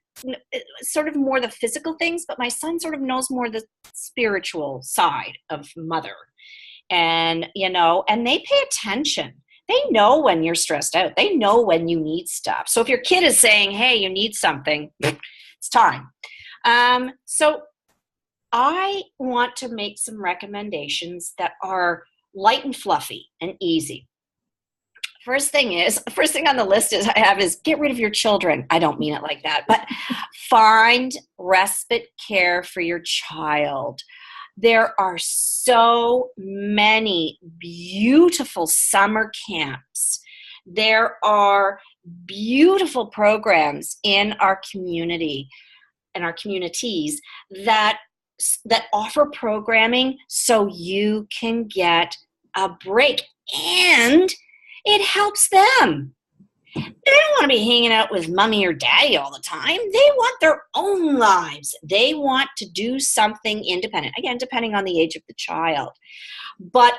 sort of more the physical things, but my son sort of knows more the spiritual side of mother. And, and they pay attention. They know when you're stressed out. They know when you need stuff. So if your kid is saying, hey, you need something, it's time. So I want to make some recommendations that are light and fluffy and easy. First thing on the list is get rid of your children. I don't mean it like that, but find respite care for your child. There are so many beautiful summer camps. There are beautiful programs in our community, in our communities that offer programming so you can get a break, and it helps them. They don't want to be hanging out with mommy or daddy all the time. They want their own lives. They want to do something independent. Again, depending on the age of the child. But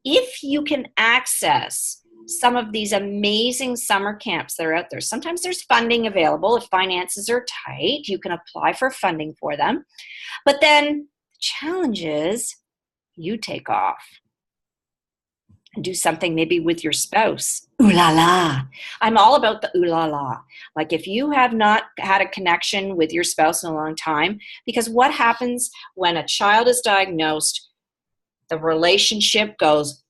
if you can access some of these amazing summer camps that are out there, sometimes there's funding available. If finances are tight, you can apply for funding for them. But then the challenge is you take off and do something maybe with your spouse. Ooh la la. I'm all about the ooh la la. Like, if you have not had a connection with your spouse in a long time, because what happens when a child is diagnosed, the relationship goes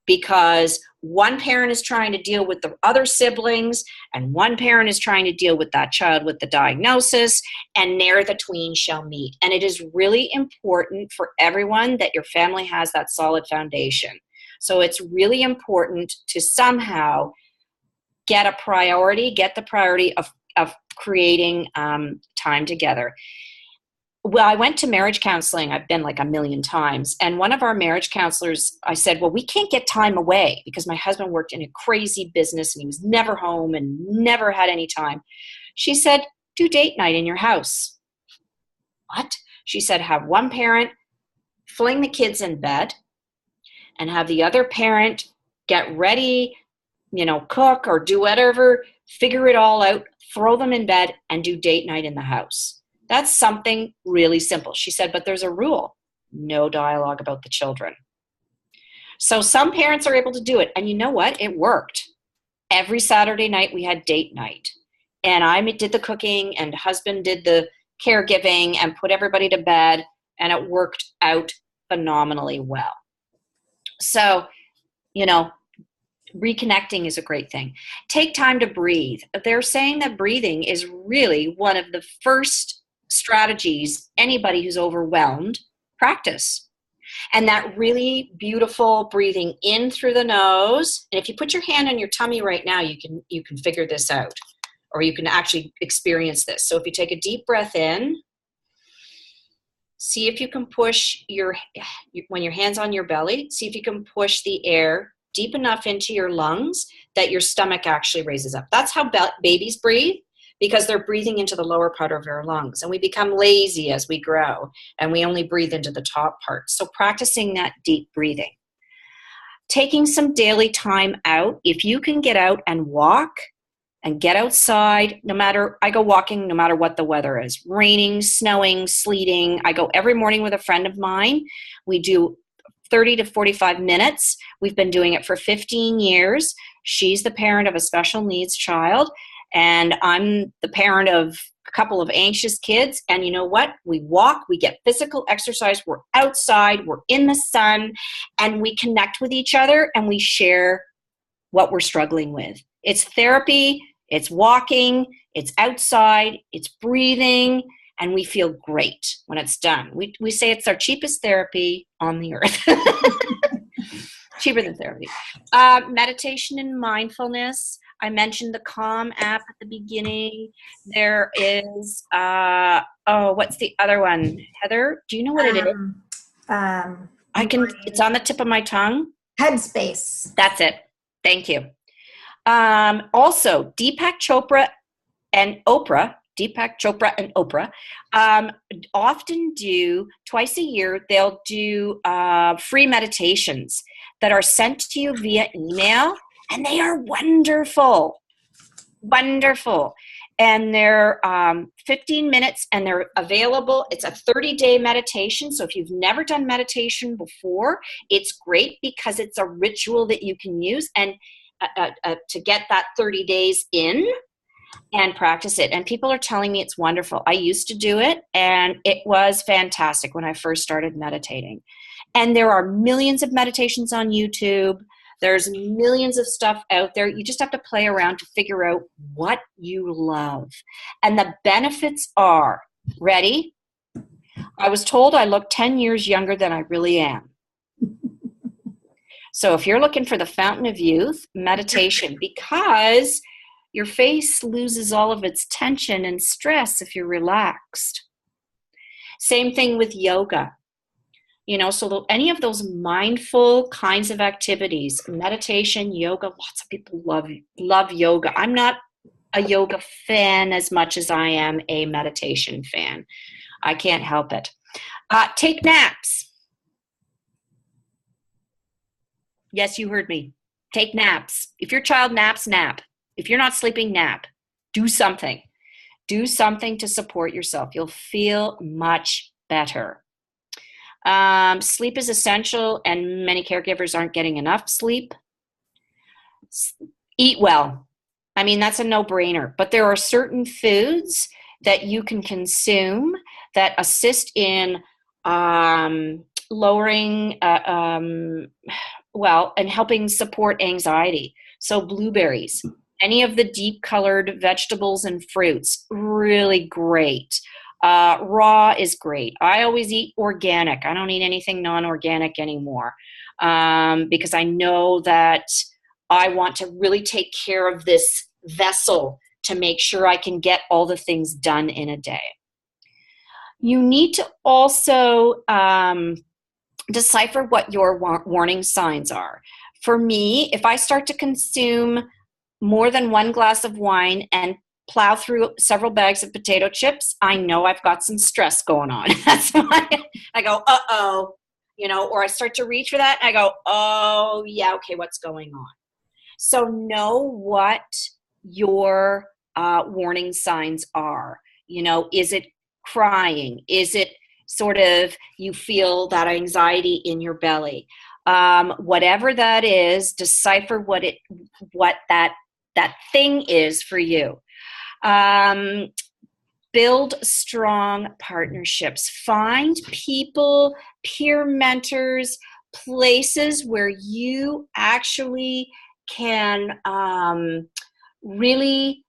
because one parent is trying to deal with the other siblings and one parent is trying to deal with that child with the diagnosis, and ne'er the tween shall meet. And it is really important for everyone that your family has that solid foundation. So it's really important to somehow get the priority of creating time together. Well, I went to marriage counseling. I've been like a million times. And one of our marriage counselors, I said, well, we can't get time away because my husband worked in a crazy business and he was never home and never had any time. She said, do date night in your house. What? She said, have one parent fling the kids in bed and have the other parent get ready, cook or do whatever, figure it all out, throw them in bed and do date night in the house. That's something really simple. She said, but there's a rule. No dialogue about the children. So some parents are able to do it. And you know what? It worked. Every Saturday night we had date night. And I did the cooking and husband did the caregiving and put everybody to bed. And it worked out phenomenally well. So, reconnecting is a great thing. Take time to breathe. They're saying that breathing is really one of the first strategies anybody who's overwhelmed practice. And that really beautiful breathing in through the nose. And if you put your hand on your tummy right now, you can figure this out, or you can actually experience this. So if you take a deep breath in, see if you can push when your hand's on your belly, see if you can push the air deep enough into your lungs that your stomach actually raises up. That's how babies breathe, because they're breathing into the lower part of their lungs. And we become lazy as we grow, and we only breathe into the top part. So practicing that deep breathing. Taking some daily time out. If you can get out and walk and get outside. I go walking no matter what the weather is, raining, snowing, sleeting. I go every morning with a friend of mine. We do 30 to 45 minutes. We've been doing it for 15 years. She's the parent of a special needs child, and I'm the parent of a couple of anxious kids. And you know what? We walk, we get physical exercise, we're outside, we're in the sun, and we connect with each other and we share what we're struggling with. It's therapy, it's walking, it's outside, it's breathing, and we feel great when it's done. We say it's our cheapest therapy on the earth. Cheaper than therapy. Meditation and mindfulness. I mentioned the Calm app at the beginning. There is, what's the other one? Heather, do you know what it is? It's on the tip of my tongue. Headspace. That's it. Thank you. Also, Deepak Chopra and Oprah often do, twice a year, they'll do free meditations that are sent to you via email, and they are wonderful. Wonderful. And they're 15 minutes, and they're available. It's a 30-day meditation. So if you've never done meditation before, it's great because it's a ritual that you can use and to get that 30 days in and practice it. And people are telling me it's wonderful. I used to do it, and it was fantastic when I first started meditating. And there are millions of meditations on YouTube. There's millions of stuff out there. You just have to play around to figure out what you love. And the benefits are, ready? I was told I look 10 years younger than I really am. So if you're looking for the fountain of youth, meditation, because your face loses all of its tension and stress if you're relaxed. Same thing with yoga. So any of those mindful kinds of activities, meditation, yoga, lots of people love yoga. I'm not a yoga fan as much as I am a meditation fan. I can't help it. Take naps. Yes, you heard me. Take naps. If your child naps, nap. If you're not sleeping, nap. Do something. Do something to support yourself. You'll feel much better. Sleep is essential, and many caregivers aren't getting enough sleep. Eat well. I mean, that's a no-brainer. But there are certain foods that you can consume that assist in lowering, and helping support anxiety. So blueberries, any of the deep-colored vegetables and fruits, really great. Raw is great. I always eat organic. I don't eat anything non-organic anymore because I know that I want to really take care of this vessel to make sure I can get all the things done in a day. You need to also decipher what your warning signs are. For me, if I start to consume more than one glass of wine and plow through several bags of potato chips, I know I've got some stress going on. That's why I go, uh-oh, or I start to reach for that, and I go, oh, yeah, okay, what's going on? So know what your warning signs are. Is it crying? Is it sort of you feel that anxiety in your belly? Whatever that is, decipher what that thing is for you. Build strong partnerships. Find people, peer mentors, places where you actually can really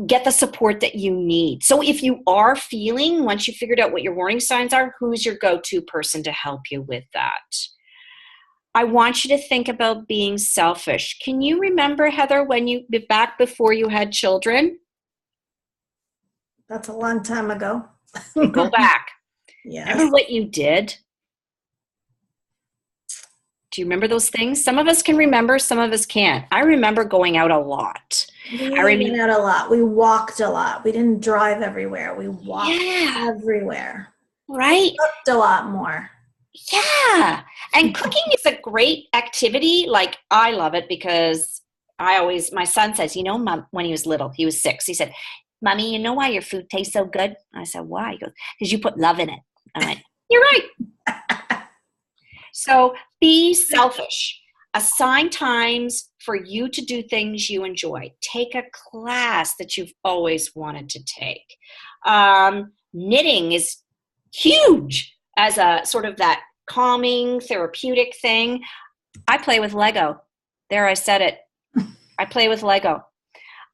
get the support that you need. So if you are feeling, once you figured out what your warning signs are, who's your go-to person to help you with that? I want you to think about being selfish. Can you remember, Heather, back before you had children? That's a long time ago. Go back. Yes. Remember what you did? Do you remember those things? Some of us can remember, some of us can't. I remember going out a lot. We went out a lot. We walked a lot. We didn't drive everywhere. We walked everywhere. Right? We cooked a lot more. Yeah. And cooking is a great activity. Like, I love it because my son says, Mom, when he was little, he was 6, he said, Mommy, you know why your food tastes so good? I said, why? He goes, because you put love in it. I went, you're right. So be selfish. Assign times for you to do things you enjoy. Take a class that you've always wanted to take. Knitting is huge as a sort of that calming, therapeutic thing. I play with Lego. There, I said it. I play with Lego.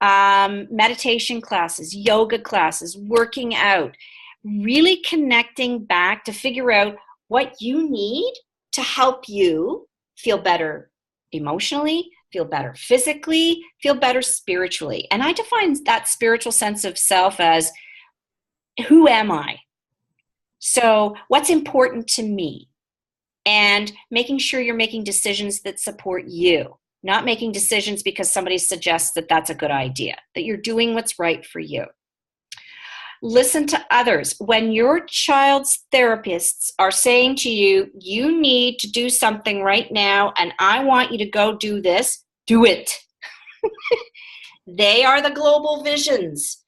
Meditation classes, yoga classes, working out, really connecting back to figure out what you need to help you feel better emotionally, feel better physically, feel better spiritually. And I define that spiritual sense of self as, who am I? So what's important to me? And making sure you're making decisions that support you, not making decisions because somebody suggests that that's a good idea, that you're doing what's right for you. Listen to others. When your child's therapists are saying to you, you need to do something right now, and I want you to go do this, do it. They are the global visions,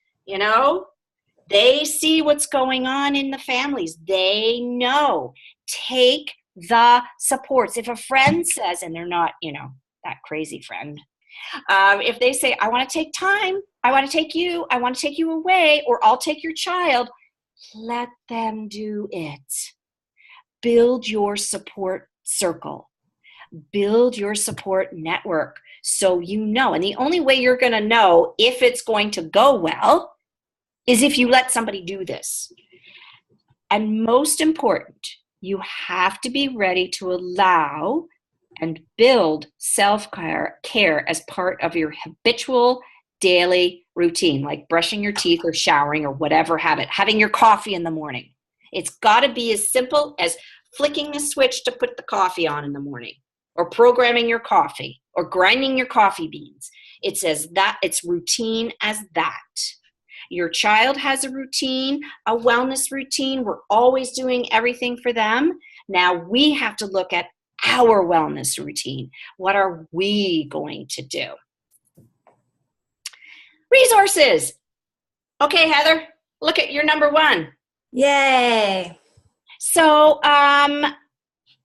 They see what's going on in the families. They know. Take the supports. If a friend says, and they're not, that crazy friend, if they say, I want to take time, I want to take you away, or I'll take your child, let them do it. Build your support circle. Build your support network so you know. And the only way you're going to know if it's going to go well is if you let somebody do this. And most important, you have to be ready to allow and build self-care as part of your habitual daily routine, like brushing your teeth or showering or whatever habit, having your coffee in the morning. It's got to be as simple as flicking the switch to put the coffee on in the morning, or programming your coffee, or grinding your coffee beans. It's routine as that. Your child has a routine, a wellness routine. We're always doing everything for them. Now we have to look at our wellness routine. What are we going to do? Resources. Okay, Heather, look at your number 1. Yay. So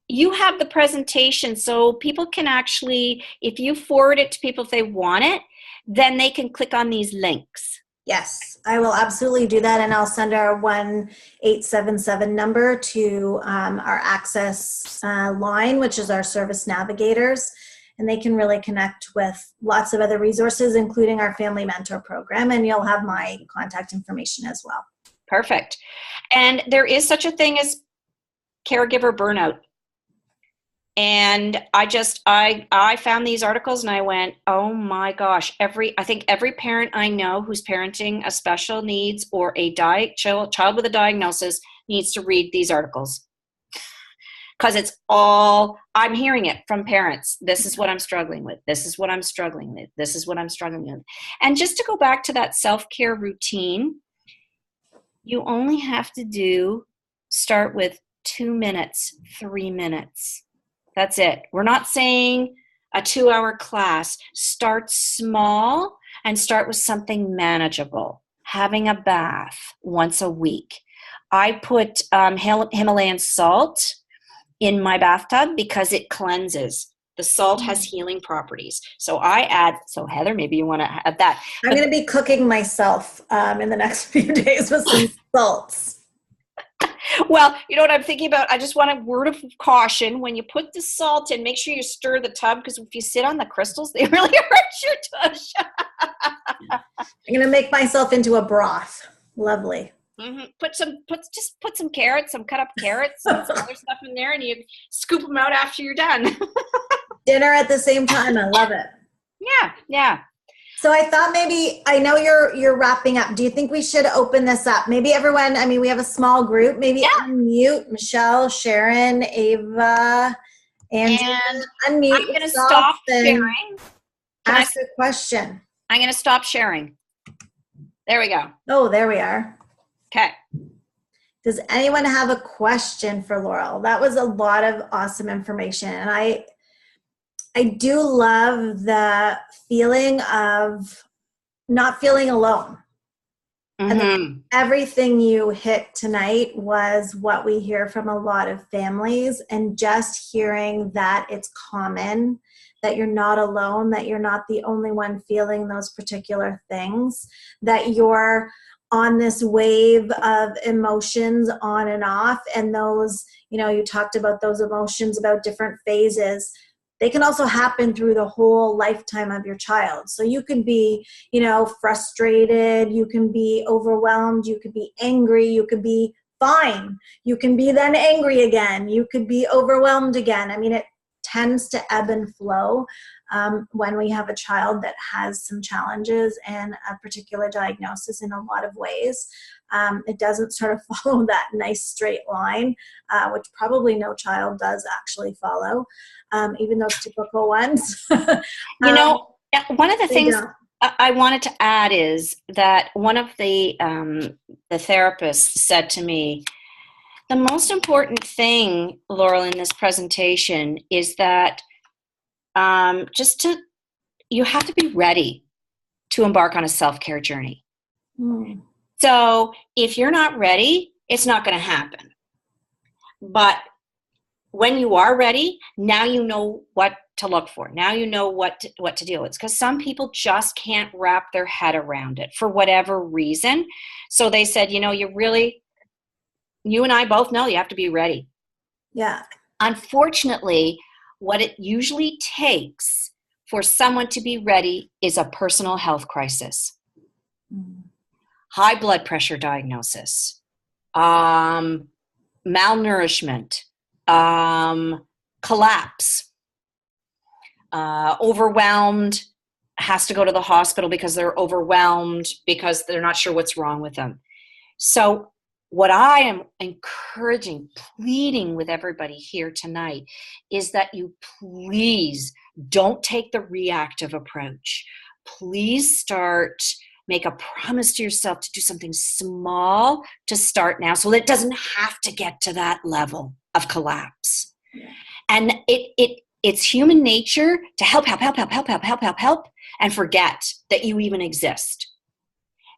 you have the presentation, so people can actually, if you forward it to people if they want it, then they can click on these links. Yes, I will absolutely do that, and I'll send our 1-877 number to our access line, which is our service navigators, and they can really connect with lots of other resources, including our Family Mentor program, and you'll have my contact information as well. Perfect. And there is such a thing as caregiver burnout. And I found these articles and I went, oh my gosh, I think every parent I know who's parenting a special needs or a child with a diagnosis needs to read these articles. Because I'm hearing it from parents. This is what I'm struggling with. This is what I'm struggling with. This is what I'm struggling with. And just to go back to that self-care routine, you only have to start with 2 minutes, 3 minutes. That's it. We're not saying a 2-hour class. Start small and start with something manageable. Having a bath once a week. I put Himalayan salt in my bathtub because it cleanses. The salt has healing properties. So Heather, maybe you want to add that. I'm going to be cooking myself in the next few days with some salts. Well, you know what I'm thinking about? I just want a word of caution. When you put the salt in, make sure you stir the tub, because if you sit on the crystals, they really hurt your tush. I'm going to make myself into a broth. Lovely. Mm-hmm. Put some carrots, some cut up carrots, and some other stuff in there, and you scoop them out after you're done. Dinner at the same time. I love it. Yeah. So I thought I know you're wrapping up. Do you think we should open this up? Maybe everyone, we have a small group. Maybe unmute Michelle, Sharon, Ava, and unmute. I'm going to stop sharing. Ask a question. I'm going to stop sharing. There we go. Oh, there we are. Okay. Does anyone have a question for Laurel? That was a lot of awesome information. And I do love the feeling of not feeling alone. Mm-hmm. I think everything you hit tonight was what we hear from a lot of families, and just hearing that it's common, that you're not alone, that you're not the only one feeling those particular things, that you're on this wave of emotions on and off, and those, you talked about those emotions about different phases. They can also happen through the whole lifetime of your child. So you could be, frustrated, you can be overwhelmed, you could be angry, you could be fine, you can be then angry again, you could be overwhelmed again. I mean, it tends to ebb and flow when we have a child that has some challenges and a particular diagnosis in a lot of ways. It doesn't sort of follow that nice straight line, which probably no child does actually follow, even those typical ones. One of the things I wanted to add is that one of the therapists said to me, the most important thing, Laurel, in this presentation is that you have to be ready to embark on a self-care journey. Mm. So if you're not ready, it's not going to happen. But when you are ready, now you know what to look for. Now you know what to do. It's because some people just can't wrap their head around it for whatever reason. So they said, you and I both know you have to be ready. Yeah. Unfortunately, what it usually takes for someone to be ready is a personal health crisis. Mm. High blood pressure diagnosis, malnourishment, collapse, overwhelmed, has to go to the hospital because they're overwhelmed, because they're not sure what's wrong with them. So what I am encouraging, pleading with everybody here tonight is that you please don't take the reactive approach. Please make a promise to yourself to do something small to start now so that it doesn't have to get to that level of collapse. Yeah. And it's human nature to help, and forget that you even exist.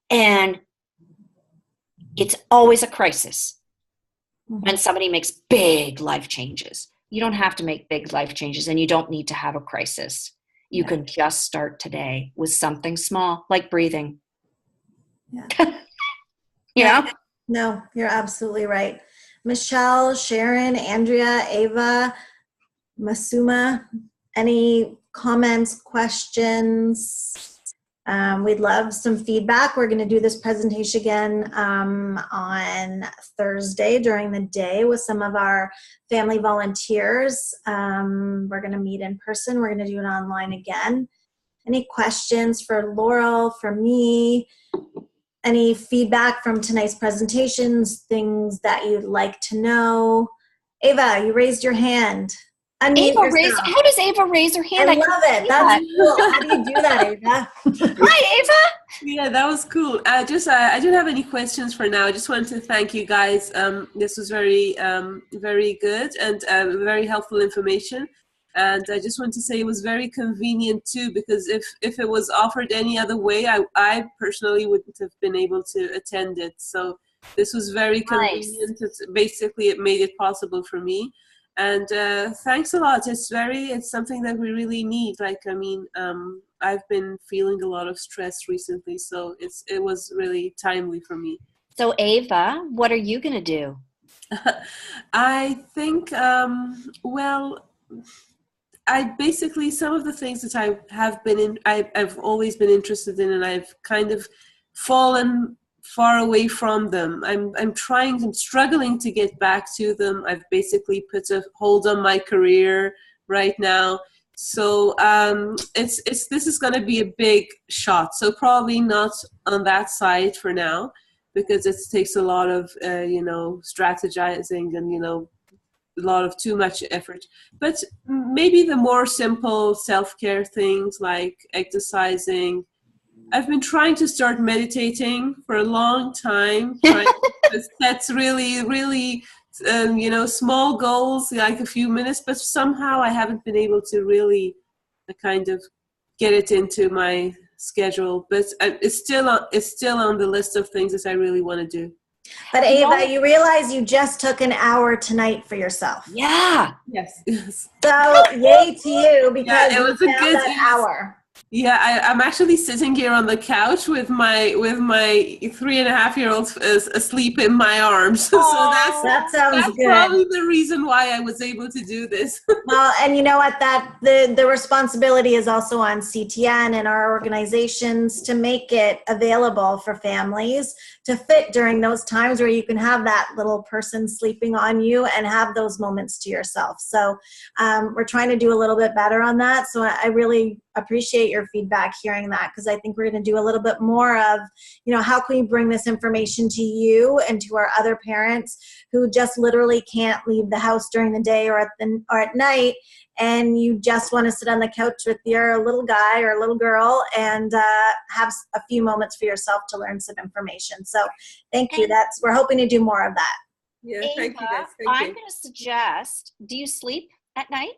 And it's always a crisis when somebody makes big life changes. You don't have to make big life changes, and you don't need to have a crisis. You can just start today with something small, like breathing. Yeah. No, you're absolutely right. Michelle, Sharon, Andrea, Ava, Masuma, any comments, questions? We'd love some feedback. We're going to do this presentation again on Thursday during the day with some of our family volunteers. We're going to meet in person. We're going to do it online again. Any questions for Laurel, for me? Any feedback from tonight's presentations, things that you'd like to know? Ava, you raised your hand. How does Ava raise her hand? I love it. That's cool. How do you do that, Ava? Hi, Ava. Yeah, that was cool. I don't have any questions for now. I just wanted to thank you guys. This was very good and very helpful information. And I just want to say it was very convenient too, because if it was offered any other way, I personally wouldn't have been able to attend it. So this was very convenient. Basically, it made it possible for me. And thanks a lot. It's something that we really need. I've been feeling a lot of stress recently, so it was really timely for me. So Ava, what are you going to do? I think, I basically, some of the things that I've always been interested in, and I've kind of fallen far away from them. I'm struggling to get back to them. I've basically put a hold on my career right now. So this is going to be a big shot. So probably not on that side for now, because it takes a lot of strategizing and a lot of too much effort. But maybe the more simple self-care things like exercising. I've been trying to start meditating for a long time. That's really, really, small goals, like a few minutes, but somehow I haven't been able to really I kind of get it into my schedule. But it's still on the list of things that I really want to do. But Ava, you realize you just took an hour tonight for yourself. Yeah. Yes. So yay to you, because it was you a found good that hour. Yeah, I'm actually sitting here on the couch with my 3.5-year-old asleep in my arms. So that sounds good. Probably the reason why I was able to do this. Well, and you know what, that the responsibility is also on CTN and our organizations to make it available for families to fit during those times where you can have that little person sleeping on you and have those moments to yourself. So we're trying to do a little bit better on that. So I really appreciate your feedback hearing that, because I think we're going to do a little bit more of, how can we bring this information to you and to our other parents who just literally can't leave the house during the day or at night, and you just want to sit on the couch with your little guy or little girl and have a few moments for yourself to learn some information. So thank you. We're hoping to do more of that. Yeah, Ava, thank you guys. I'm going to suggest, do you sleep at night?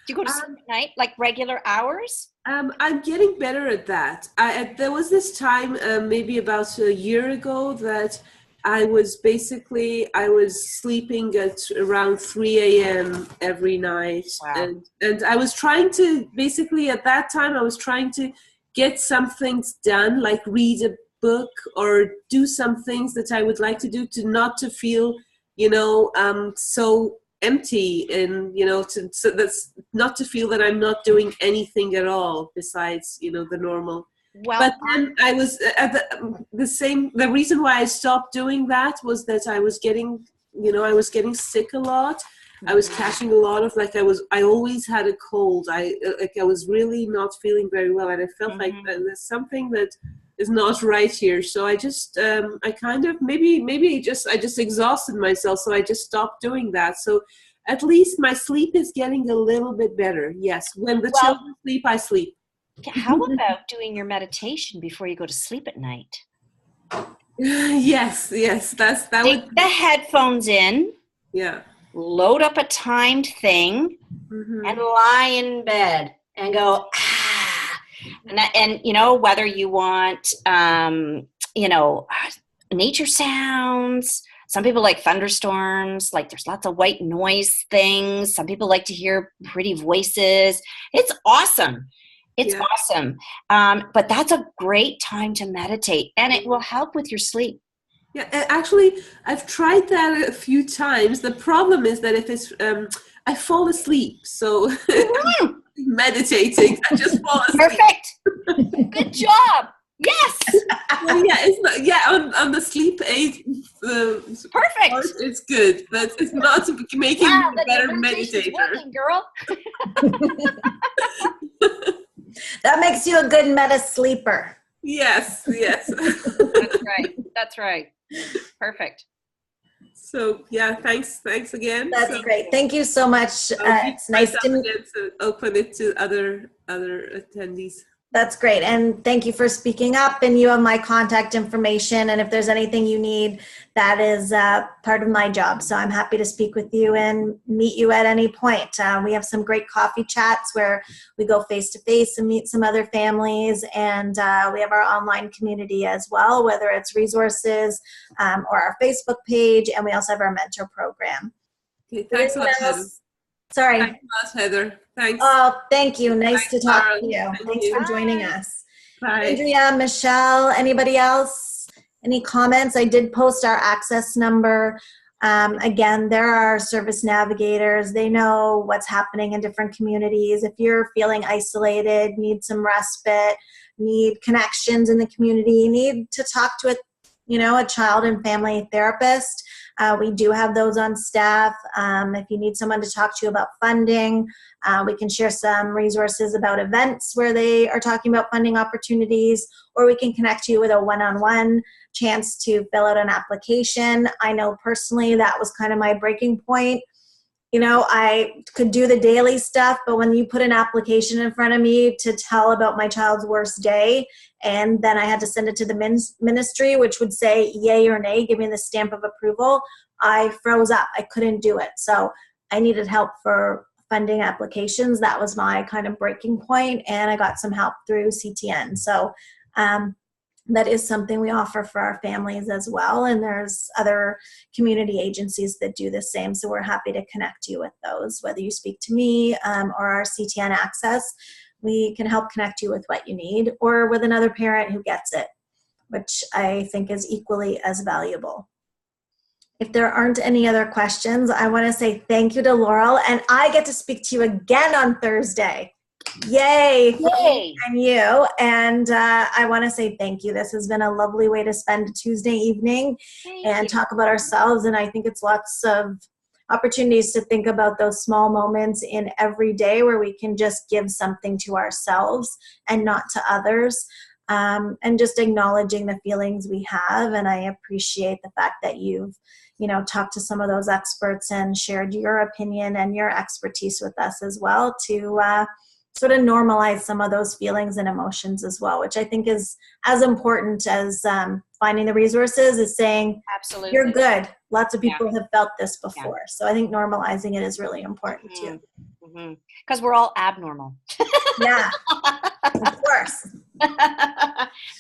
Do you go to sleep at night, like regular hours? I'm getting better at that. There was this time, maybe about a year ago, that I was sleeping at around 3 a.m. every night. Wow. And I was trying to, basically at that time, I was trying to get some things done, like read a book or do some things that I would like to do not to feel, so empty, and so that's not to feel that I'm not doing anything at all besides the normal. Well, but then I was at the reason why I stopped doing that was that I was getting sick a lot. I was catching a lot of, I always had a cold. I was really not feeling very well, and I felt like there's something that is not right here. So I just I kind of maybe I just exhausted myself, so I just stopped doing that. So at least my sleep is getting a little bit better. Yes, when the children sleep, I sleep. How about doing your meditation before you go to sleep at night? Yes, that Take would the headphones in. Yeah. Load up a timed thing, and lie in bed and go, and whether you want, nature sounds. Some people like thunderstorms, like there's lots of white noise things. Some people like to hear pretty voices. It's awesome. It's awesome. But that's a great time to meditate, and it will help with your sleep. Yeah, actually, I've tried that a few times. The problem is that if it's, I fall asleep. So meditating, I just fall asleep. Perfect. Good job. Yes. Well, it's not, on the sleep aid. Perfect. It's good, but it's not making me a better meditator. Working, girl. That makes you a good meta sleeper. Yes. That's right. Perfect. So thanks again. That's great. Thank you so much. It's nice to open it to other attendees. That's great. And thank you for speaking up. And you have my contact information. And if there's anything you need, that is part of my job. So I'm happy to speak with you and meet you at any point. We have some great coffee chats where we go face-to-face and meet some other families. And we have our online community as well, whether it's resources or our Facebook page. And we also have our mentor program. Okay, thanks a lot, Heather. Sorry. Thanks a lot, Heather. Thanks. Oh, thank you. Nice to talk to you. Thanks for joining us. Bye. Andrea, Michelle, anybody else? Any comments? I did post our access number. Again, there are service navigators. They know what's happening in different communities. If you're feeling isolated, need some respite, need connections in the community, need to talk to a child and family therapist, we do have those on staff. If you need someone to talk to you about funding, we can share some resources about events where they are talking about funding opportunities, or we can connect you with a one-on-one chance to fill out an application. I know personally that was kind of my breaking point. I could do the daily stuff, but when you put an application in front of me to tell about my child's worst day, and then I had to send it to the ministry, which would say yay or nay, give me the stamp of approval, I froze up. I couldn't do it. So I needed help for funding applications, that was my kind of breaking point, and I got some help through CTN. So that is something we offer for our families as well, and there's other community agencies that do the same, so we're happy to connect you with those. Whether you speak to me or our CTN Access, we can help connect you with what you need, or with another parent who gets it, which I think is equally as valuable. If there aren't any other questions, I want to say thank you to Laurel, and I get to speak to you again on Thursday. Yay! Yay! And you. And I want to say thank you. This has been a lovely way to spend a Tuesday evening and talk about ourselves. And I think it's lots of opportunities to think about those small moments in every day where we can just give something to ourselves and not to others. And just acknowledging the feelings we have. And I appreciate the fact that you've, talked to some of those experts and shared your opinion and your expertise with us as well to sort of normalize some of those feelings and emotions as well, which I think is as important as finding the resources, is saying, absolutely, you're good. Lots of people have felt this before. So I think normalizing it is really important too. Because we're all abnormal. Yeah, of course.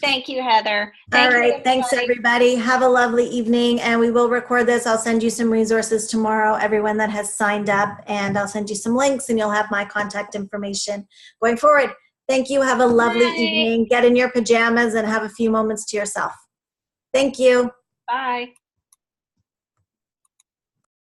Thank you, Heather. All right. Thanks, everybody. Have a lovely evening. And we will record this. I'll send you some resources tomorrow, everyone that has signed up. And I'll send you some links, and you'll have my contact information going forward. Thank you. Have a lovely evening. Get in your pajamas and have a few moments to yourself. Thank you. Bye.